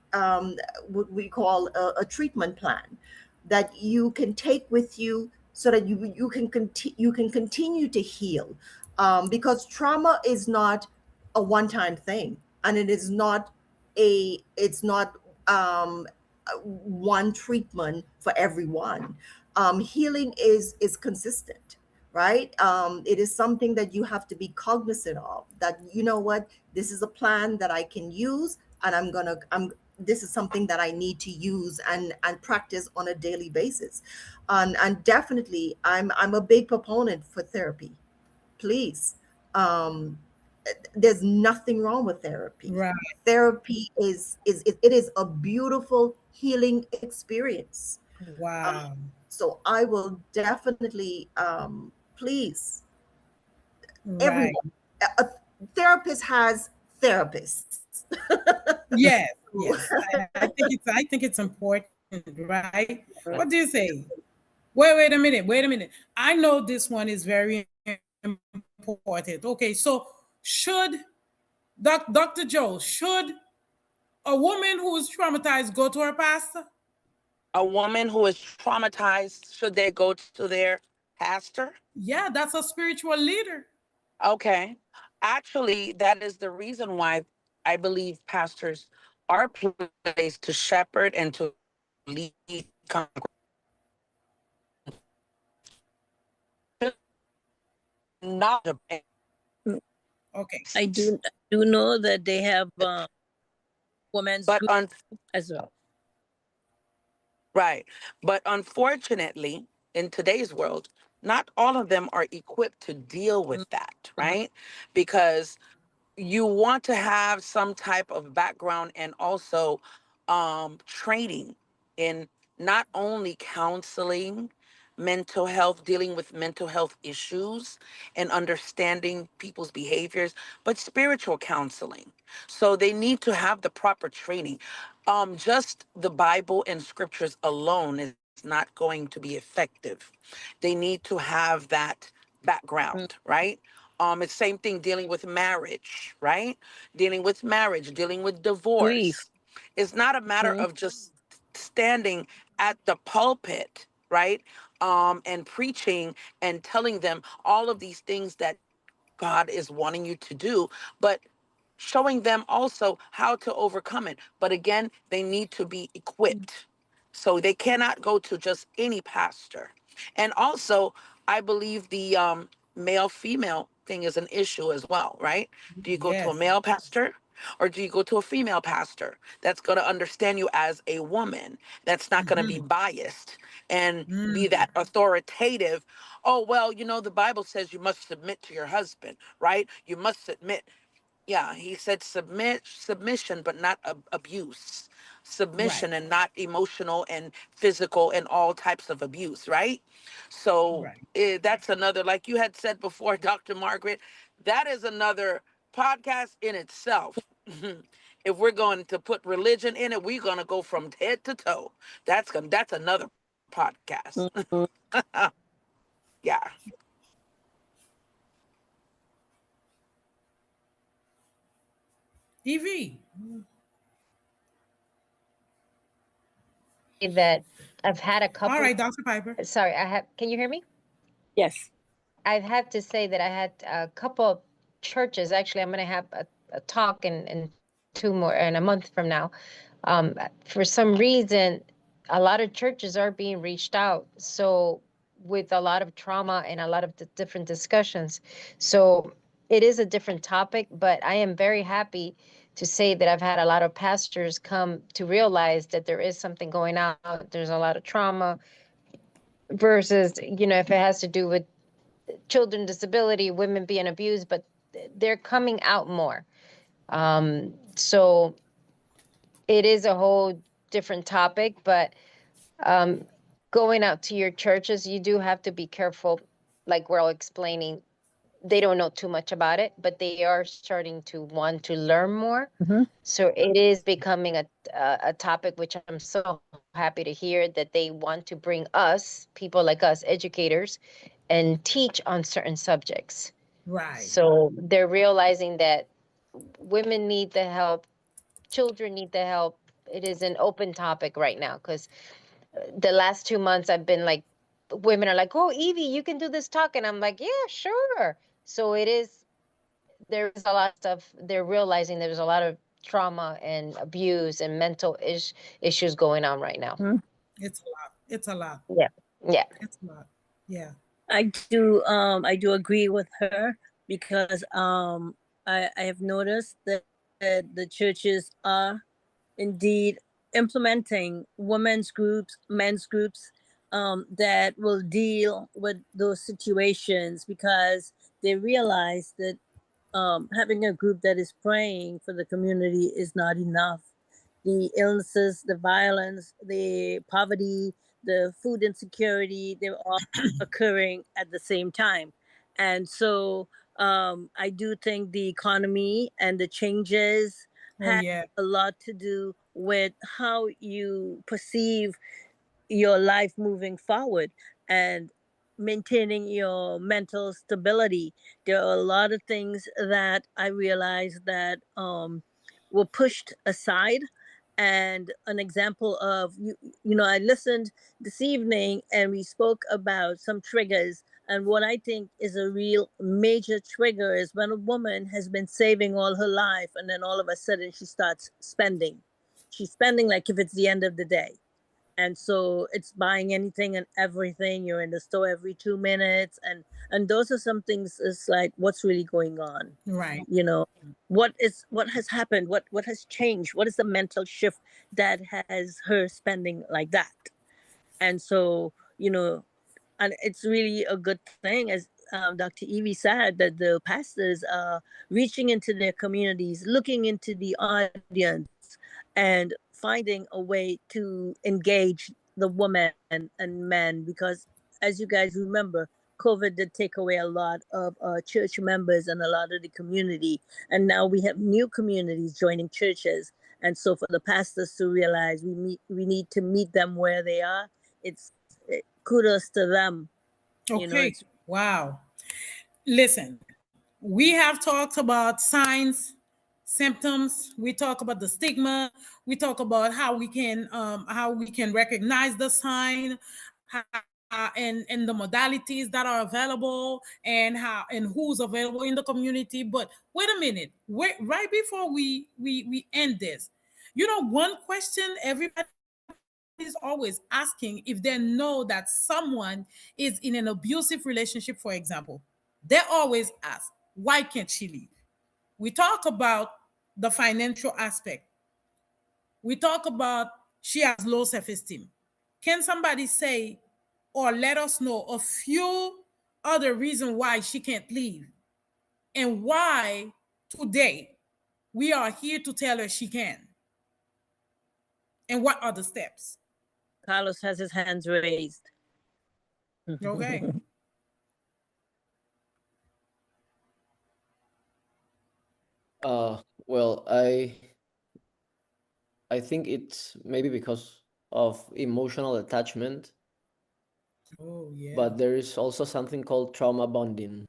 what we call a treatment plan that you can take with you so that you can continue to heal, because trauma is not a one-time thing, and it is not it's not one treatment for everyone. Healing is consistent, right? It is something that you have to be cognizant of. That, you know what, this is a plan that I can use, and I'm this is something that I need to use and practice on a daily basis. And definitely, I'm a big proponent for therapy. Please, um, there's nothing wrong with therapy. Right. Therapy it is a beautiful healing experience. Wow. So I will definitely, please, Right. everyone, a therapist has therapists. Yes. Yes. I think it's important, right? What do you say? Wait a minute. Wait a minute. I know this one is very important. Okay, so should Dr. Joe, should a woman who is traumatized go to her pastor? A woman who is traumatized, should they go to their pastor? Yeah, that's a spiritual leader. Okay. Actually, that is the reason why I believe pastors are placed to shepherd and to lead not Okay. I do know that they have women's but group as well. right. But unfortunately, in today's world, not all of them are equipped to deal with that, Mhm. right? Because you want to have some type of background and also training in not only counseling, mental health, dealing with mental health issues and understanding people's behaviors, but spiritual counseling. So they need to have the proper training. Just the Bible and scriptures alone is not going to be effective. They need to have that background, right? It's same thing dealing with marriage, right? Dealing with marriage, dealing with Grief. divorce. It's not a matter Mhm. of just standing at the pulpit, right? And preaching and telling them all of these things that God is wanting you to do, but showing them also how to overcome it. But again, they need to be equipped. So they cannot go to just any pastor. And also, I believe the male female thing is an issue as well, right? Do you go to a Yes. male pastor or do you go to a female pastor that's going to understand you as a woman, that's not going to be Mm-hmm. biased and be Mm. that authoritative? Oh, well, the Bible says you must submit to your husband, right? You must submit. Yeah, he said submission, but not abuse. Right. Submission and not emotional and physical and all types of abuse, right? So Right. that's another, like you had said before, Dr. Margaret, that is another podcast in itself. If we're going to put religion in it, we're going to go from head to toe. That's another podcast. Mhm. Yeah. Evie. That I've had a All couple. right, Dr. Piper. Sorry, can you hear me? Yes. I've had to say that I had a couple of churches. Actually, I'm going to have a talk in in a month from now. For some reason, a lot of churches are being reached out. So with a lot of trauma and a lot of different discussions. So it is a different topic, but I am very happy to say that I've had a lot of pastors come to realize that there is something going on. There's a lot of trauma versus, if it has to do with children disability, women being abused, but they're coming out more. So it is a whole different topic, but um, going out to your churches, you do have to be careful. Like we're all explaining, they don't know too much about it, but they are starting to want to learn more. Mhm. So it is becoming a topic which I'm so happy to hear that they want to bring us, people like us, educators, and teach on certain subjects. Right. So they're realizing that women need the help, children need the help. It is an open topic right now because the last 2 months I've been like, women are like, oh, Evie, you can do this talk. And I'm like, yeah, sure. So there's a lot of stuff. They're realizing there's a lot of trauma and abuse and mental issues going on right now. Mhm. It's a lot. It's a lot. Yeah. Yeah. It's a lot. Yeah. I do agree with her because I have noticed that the churches are indeed implementing women's groups, men's groups, that will deal with those situations because they realize that having a group that is praying for the community is not enough. The illnesses, the violence, the poverty, the food insecurity, they're all occurring at the same time. And so I do think the economy and the changes Oh, have yeah. a lot to do with how you perceive your life moving forward and maintaining your mental stability. There are a lot of things that I realized that were pushed aside. And an example of I listened this evening and we spoke about some triggers. And what I think is a real major trigger is when a woman has been saving all her life and then all of a sudden she starts spending. She's spending like if it's the end of the day, and so it's buying anything and everything. You're in the store every 2 minutes, and those are some things. It's like, what's really going on? Right. you know what has happened, what has changed, what is the mental shift that has her spending like that? And so, and it's really a good thing, as Dr. Evie said, that the pastors are reaching into their communities, looking into the audience, and finding a way to engage the women and men, because as you guys remember, COVID did take away a lot of church members and a lot of the community. And now we have new communities joining churches. And so for the pastors to realize we need to meet them where they are, kudos to them. You know, Okay. Wow. Listen, we have talked about signs, symptoms. We talk about the stigma. We talk about how we can recognize the sign, and the modalities that are available, and how and who's available in the community. But wait a minute, wait, right before we end this, one question everybody is always asking, if they know that someone is in an abusive relationship, for example, they always ask, why can't she leave? We talk about the financial aspect. We talk about she has low self-esteem. Can somebody say or let us know a few other reasons why she can't leave, and why today we are here to tell her she can? And what are the steps? Carlos has his hands raised. Okay. Well, I think it's maybe because of emotional attachment, Oh yeah. but there is also something called trauma bonding.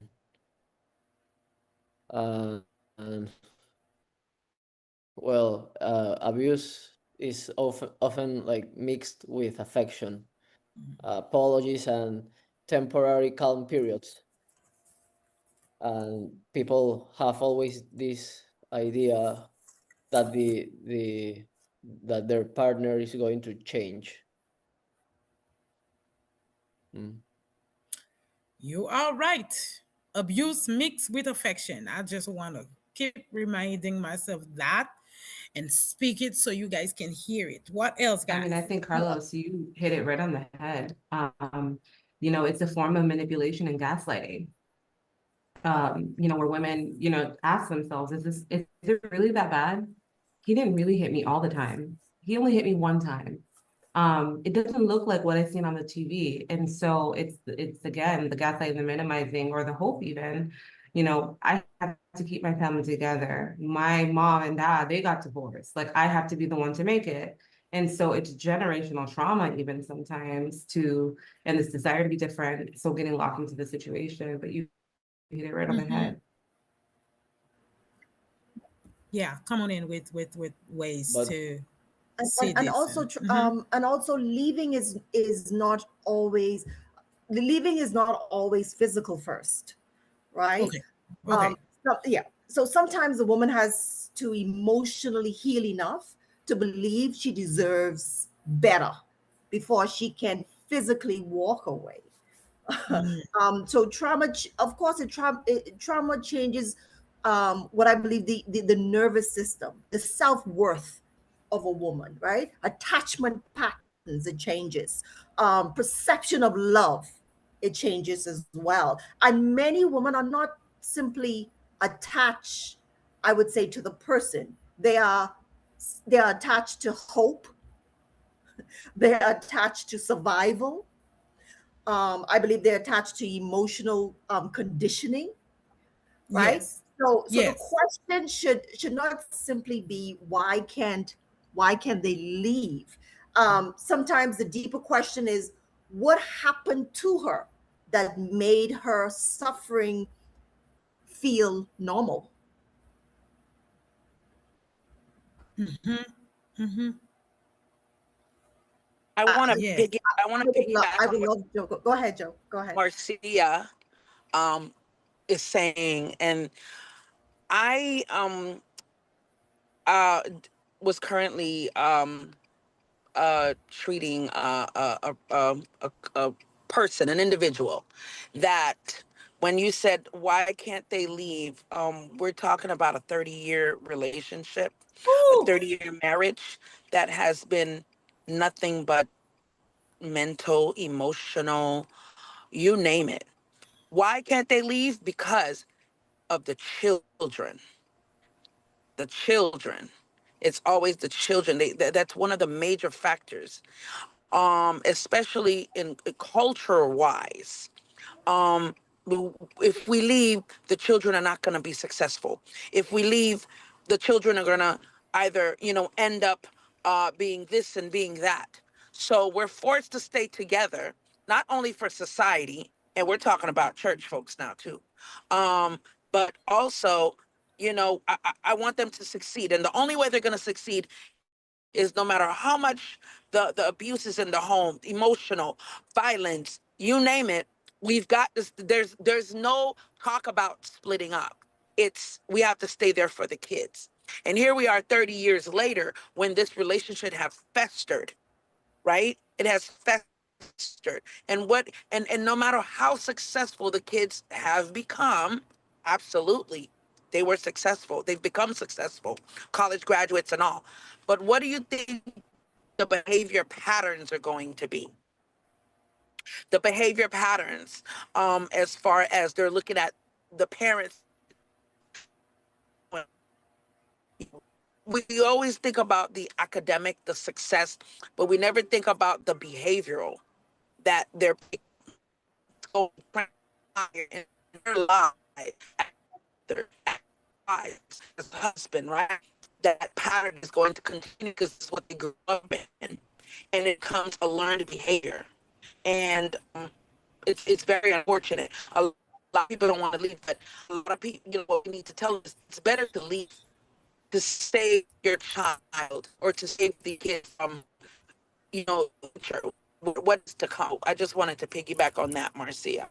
And well, abuse is often like mixed with affection, apologies, and temporary calm periods. And people have always this idea that their partner is going to change. Mm. You are right. Abuse mixed with affection. I just want to keep reminding myself that and speak it so you guys can hear it. What else, I mean, I guys? think, Carlos, you hit it right on the head. It's a form of manipulation and gaslighting. Where women, ask themselves, is it really that bad? He didn't really hit me all the time. He only hit me one time. It doesn't look like what I've seen on the TV. And so it's again, the gaslighting, the minimizing, or the hope even, I have to keep my family together. My mom and dad, they got divorced. Like I have to be the one to make it. And so it's generational trauma even sometimes and this desire to be different. So getting locked into the situation, but you hit it right on the head. Yeah, come on in with ways But to and, see and this. also and also leaving is not always, the leaving is not always physical first, right? Okay. Okay. Yeah, so sometimes the woman has to emotionally heal enough to believe she deserves better before she can physically walk away. So trauma, of course, trauma changes what I believe the nervous system, the self-worth of a woman, right? Attachment patterns, it changes. Perception of love, it changes as well. And many women are not simply attached, I would say, to the person. They are attached to hope. They are attached to survival. I believe they're attached to emotional conditioning, right? Yes. So the Yes. question should not simply be why can't they leave? Sometimes the deeper question is, what happened to her that made her suffering feel normal? I I, want to Yes. piggy. I want to I piggyback on would what love Joe. Go ahead, Joe. Go ahead. Marcia um, is saying, and I was currently treating a person, an individual, that when you said why can't they leave, we're talking about a 30-year relationship, a Ooh, 30-year marriage that has been nothing but mental, emotional, you name it. Why can't they leave? Because of the children. The children. It's always the children. That's one of the major factors. especially in culture wise. Um, if we leave, the children are not going to be successful. If we leave, the children are going to either, end up being this and being that. So we're forced to stay together, not only for society, and we're talking about church folks now too, but also, I want them to succeed. And the only way they're going to succeed is no matter how much the abuse is in the home, emotional, violence, you name it, we've got this. There's no talk about splitting up. It's we have to stay there for the kids. And here we are 30 years later when this relationship has festered, right? It has festered. And no matter how successful the kids have become, absolutely, they were successful. They've become successful, college graduates and all. But what do you think the behavior patterns are going to be? The behavior patterns, as far as they're looking at the parents. We always think about the academic, the success, but we never think about the behavioral that they're going in their lives, their lives as a husband, right? That pattern is going to continue because it's what they grew up in, and it becomes a learned behavior, and it's very unfortunate. A lot of people don't want to leave, but a lot of people, what we need to tell them is it's better to leave to save your child or to save the kid from, what's to come. I just wanted to piggyback on that, Marcia.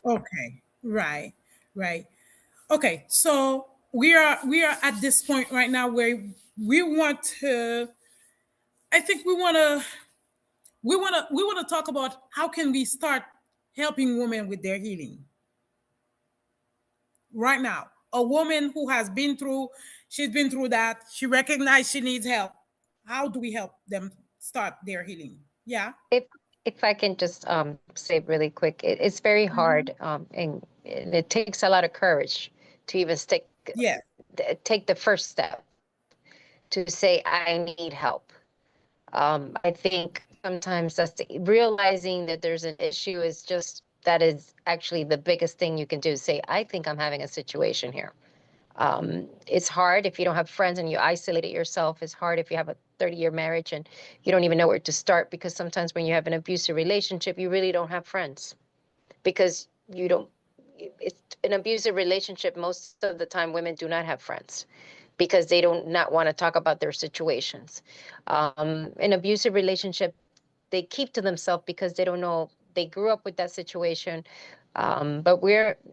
Okay, right, right. Okay, so we are at this point right now where we want to. I think we want to talk about how can we start helping women with their healing right now. A woman who has she's been through that. She recognized she needs help. How do we help them start their healing? Yeah. If if I can just say really quick, it's very Mhm. hard, and it takes a lot of courage to even Yeah. take the first step to say I need help. I think sometimes realizing that there's an issue is just that is actually the biggest thing you can do. Say I think I'm having a situation here. It's hard if you don't have friends and you isolate it yourself. It's hard if you have a 30-year marriage and you don't even know where to start, because sometimes when you have an abusive relationship, you really don't have friends because you don't. It's an abusive relationship. Most of the time, women do not have friends because they don't not want to talk about their situations. An abusive relationship, they keep to themselves because they don't know. They grew up with that situation. But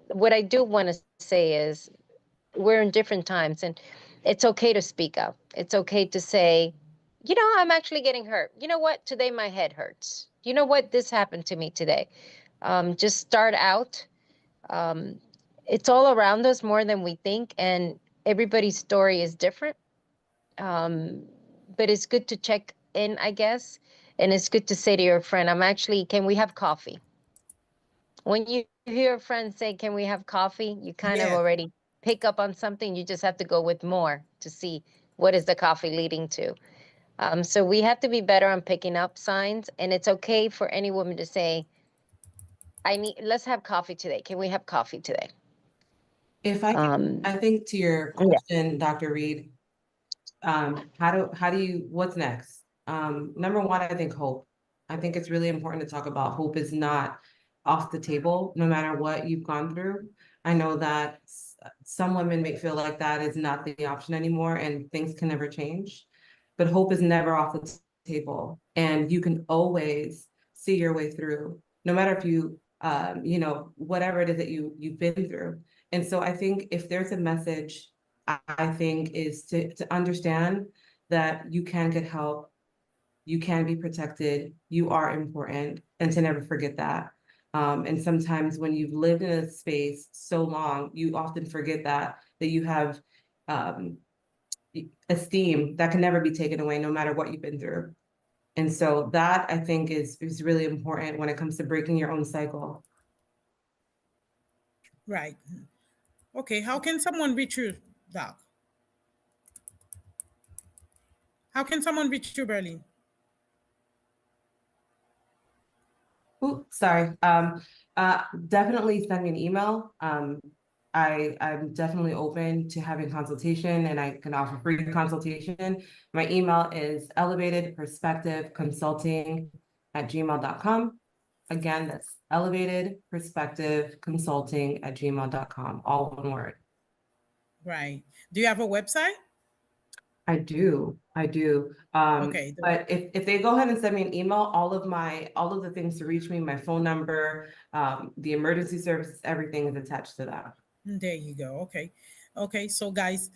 what I do want to say is we're in different times, and it's okay to speak up. It's okay to say, I'm actually getting hurt. You know what? Today my head hurts. You know what? This happened to me today. Just start out. Um, it's all around us more than we think, and everybody's story is different. Um, but it's good to check in, I guess. And it's good to say to your friend, can we have coffee? When you hear a friend say, can we have coffee? You kind of Yes. already pick up on something. You just have to go with more to see what is the coffee leading to. So we have to be better on picking up signs. And it's okay for any woman to say, let's have coffee today. Can we have coffee today? If I can, Um, I think to your yeah. question, Dr. Reed, what's next? Number one, I think hope. I think it's really important to talk about hope is not off the table, no matter what you've gone through. I know that some women may feel like that is not the option anymore and things can never change, but hope is never off the table. And you can always see your way through, no matter if whatever it is that you've been through. And so I think if there's a message, I think is to understand that you can get help, you can be protected, you are important, and to never forget that. And sometimes when you've lived in a space so long, you often forget that you have um, esteem that can never be taken away, no matter what you've been through. And so that I think is really important when it comes to breaking your own cycle. Right. Okay. How can someone reach you, Doc? How can someone reach you, Berlin? Ooh, sorry. Definitely send me an email. I'm definitely open to having consultation, and I can offer free consultation. My email is elevatedperspectiveconsulting@gmail.com. Again, that's elevatedperspectiveconsulting@gmail.com, all one word. Right. Do you have a website? I do. Okay. But if they go ahead and send me an email, all of the things to reach me, my phone number, the emergency services, everything is attached to that. There you go. Okay. Okay. So, guys,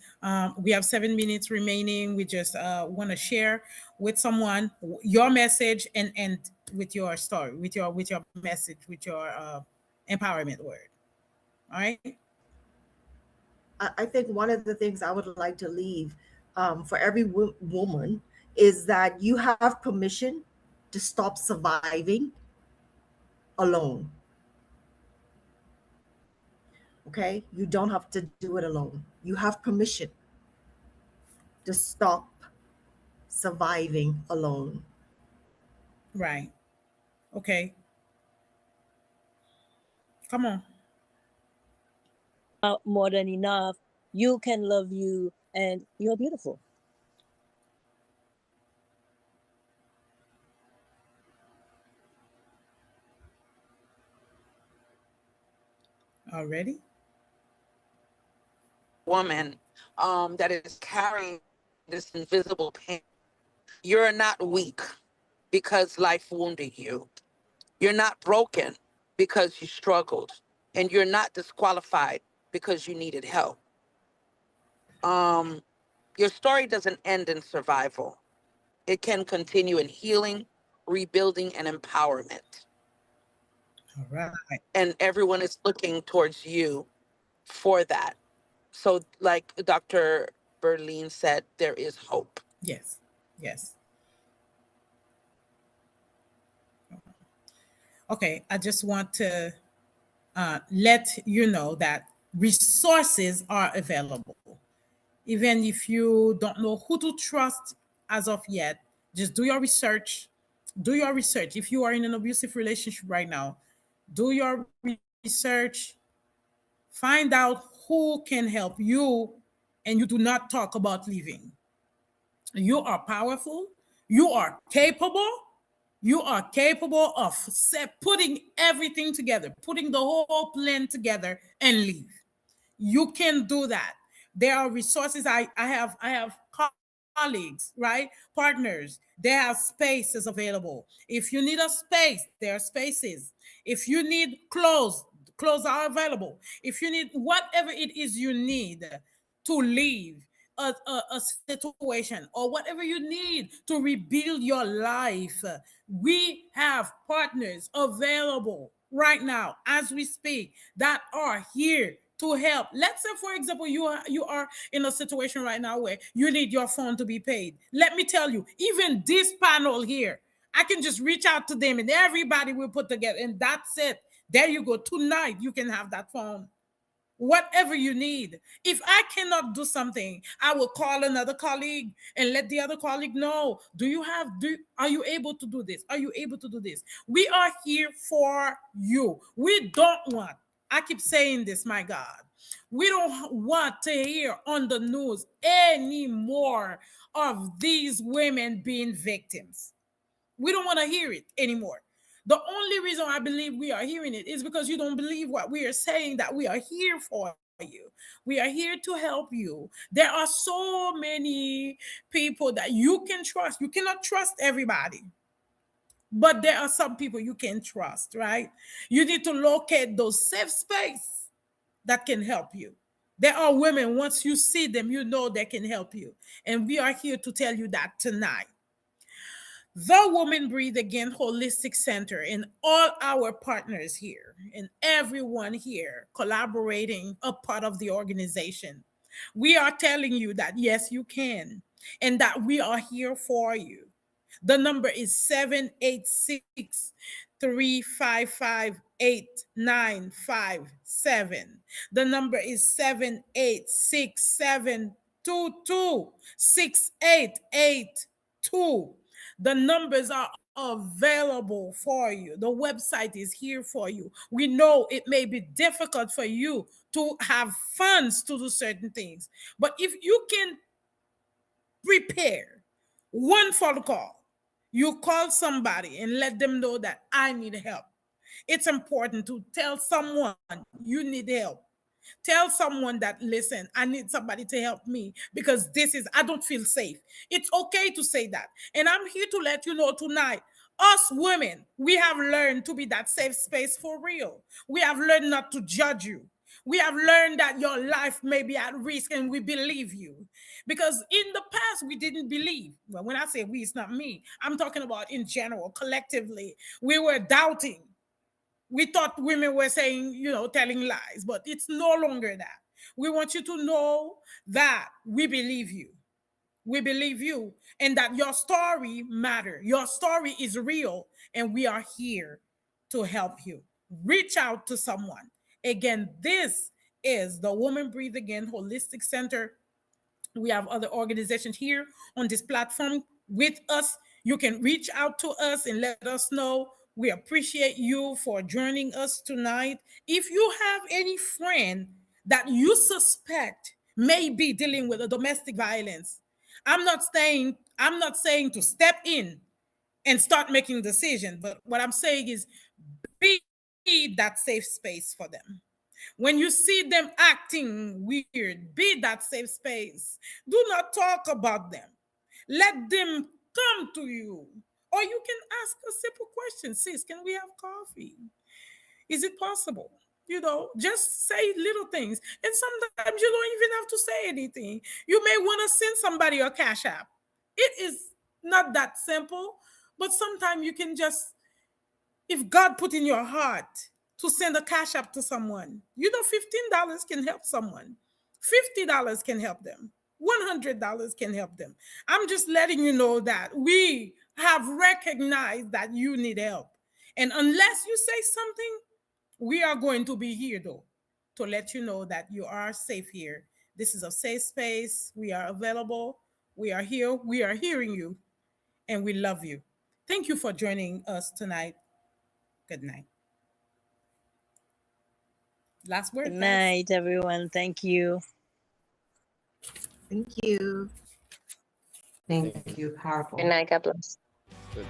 we have 7 minutes remaining. We just want to share with someone your message and with your story, with your message, with your empowerment word. All right. I think one of the things I would like to leave for every woman is that you have permission to stop surviving alone. Okay? You don't have to do it alone. You have permission to stop surviving alone. Right. Okay. Come on. More than enough. You can love you, and you're beautiful. Already. Woman that is carrying this invisible pain. You're not weak because life wounded you. You're not broken because you struggled. And you're not disqualified because you needed help. Your story doesn't end in survival. It can continue in healing, rebuilding, and empowerment. All right. And everyone is looking towards you for that. So, like Dr. Berlin said, there is hope. Yes. Yes. Okay. I just want to let you know that resources are available. Even if you don't know who to trust as of yet, just do your research. Do your research. If you are in an abusive relationship right now, do your research. Find out who can help you, and you do not talk about leaving. You are powerful. You are capable. You are capable of putting everything together, putting the whole plan together and leave. You can do that. There are resources. I have colleagues, right? Partners. They have spaces available. If you need a space, there are spaces. If you need clothes are available. If you need whatever it is you need to leave a situation or whatever you need to rebuild your life, we have partners available right now as we speak that are here to help. Let's say, for example, you are in a situation right now where you need your phone to be paid. Let me tell you, even this panel here, I can just reach out to them and everybody will put together, and that's it. There you go. Tonight you can have that phone, whatever you need. If I cannot do something, I will call another colleague and let the other colleague know. Are you able to do this? Are you able to do this? We are here for you. We don't want, I keep saying this, my God, we don't want to hear on the news anymore of these women being victims. We don't want to hear it anymore. The only reason I believe we are hearing it is because you don't believe what we are saying, that we are here for you. We are here to help you. There are so many people that you can trust. You cannot trust everybody, but there are some people you can trust, right? You need to locate those safe space that can help you. There are women, once you see them, you know they can help you. And we are here to tell you that tonight. The Woman Breathe Again Holistic Center and all our partners here and everyone here collaborating a part of the organization. We are telling you that yes, you can, and that we are here for you. The number is 786-355-8957. The number is 786-722-6882. The numbers are available for you. The website is here for you. We know it may be difficult for you to have funds to do certain things, but if you can prepare one phone call, you call somebody and let them know that I need help. It's important to tell someone you need help. Tell someone that, listen, I need somebody to help me because I don't feel safe. It's okay to say that. And I'm here to let you know tonight, us women, we have learned to be that safe space for real. We have learned not to judge you. We have learned that your life may be at risk and we believe you. Because in the past, we didn't believe. Well, when I say we, it's not me. I'm talking about in general, collectively. We were doubting. We thought women were saying, telling lies, but it's no longer that. We want you to know that we believe you. We believe you and that your story matter. Your story is real and we are here to help you. Reach out to someone. Again, this is the Woman Breathe Again Holistic Center. We have other organizations here on this platform with us. You can reach out to us and let us know. We appreciate you for joining us tonight. If you have any friend that you suspect may be dealing with a domestic violence, I'm not saying to step in and start making decisions, but what I'm saying is be that safe space for them. When you see them acting weird, be that safe space. Do not talk about them. Let them come to you. Or you can ask a simple question. Sis, can we have coffee? Is it possible? Just say little things. And sometimes you don't even have to say anything. You may want to send somebody a cash app. It is not that simple, but sometimes you can just, if God put in your heart to send a cash app to someone, $15 can help someone. $50 can help them. $100 can help them. I'm just letting you know that we have recognized that you need help. And unless you say something, we are going to be here though to let you know that you are safe here. This is a safe space. We are available. We are here. We are hearing you and we love you. Thank you for joining us tonight. Good night. Last word, Good guys. night, everyone. Thank you. Thank you. Thank you. Good Powerful. night. God bless. Good.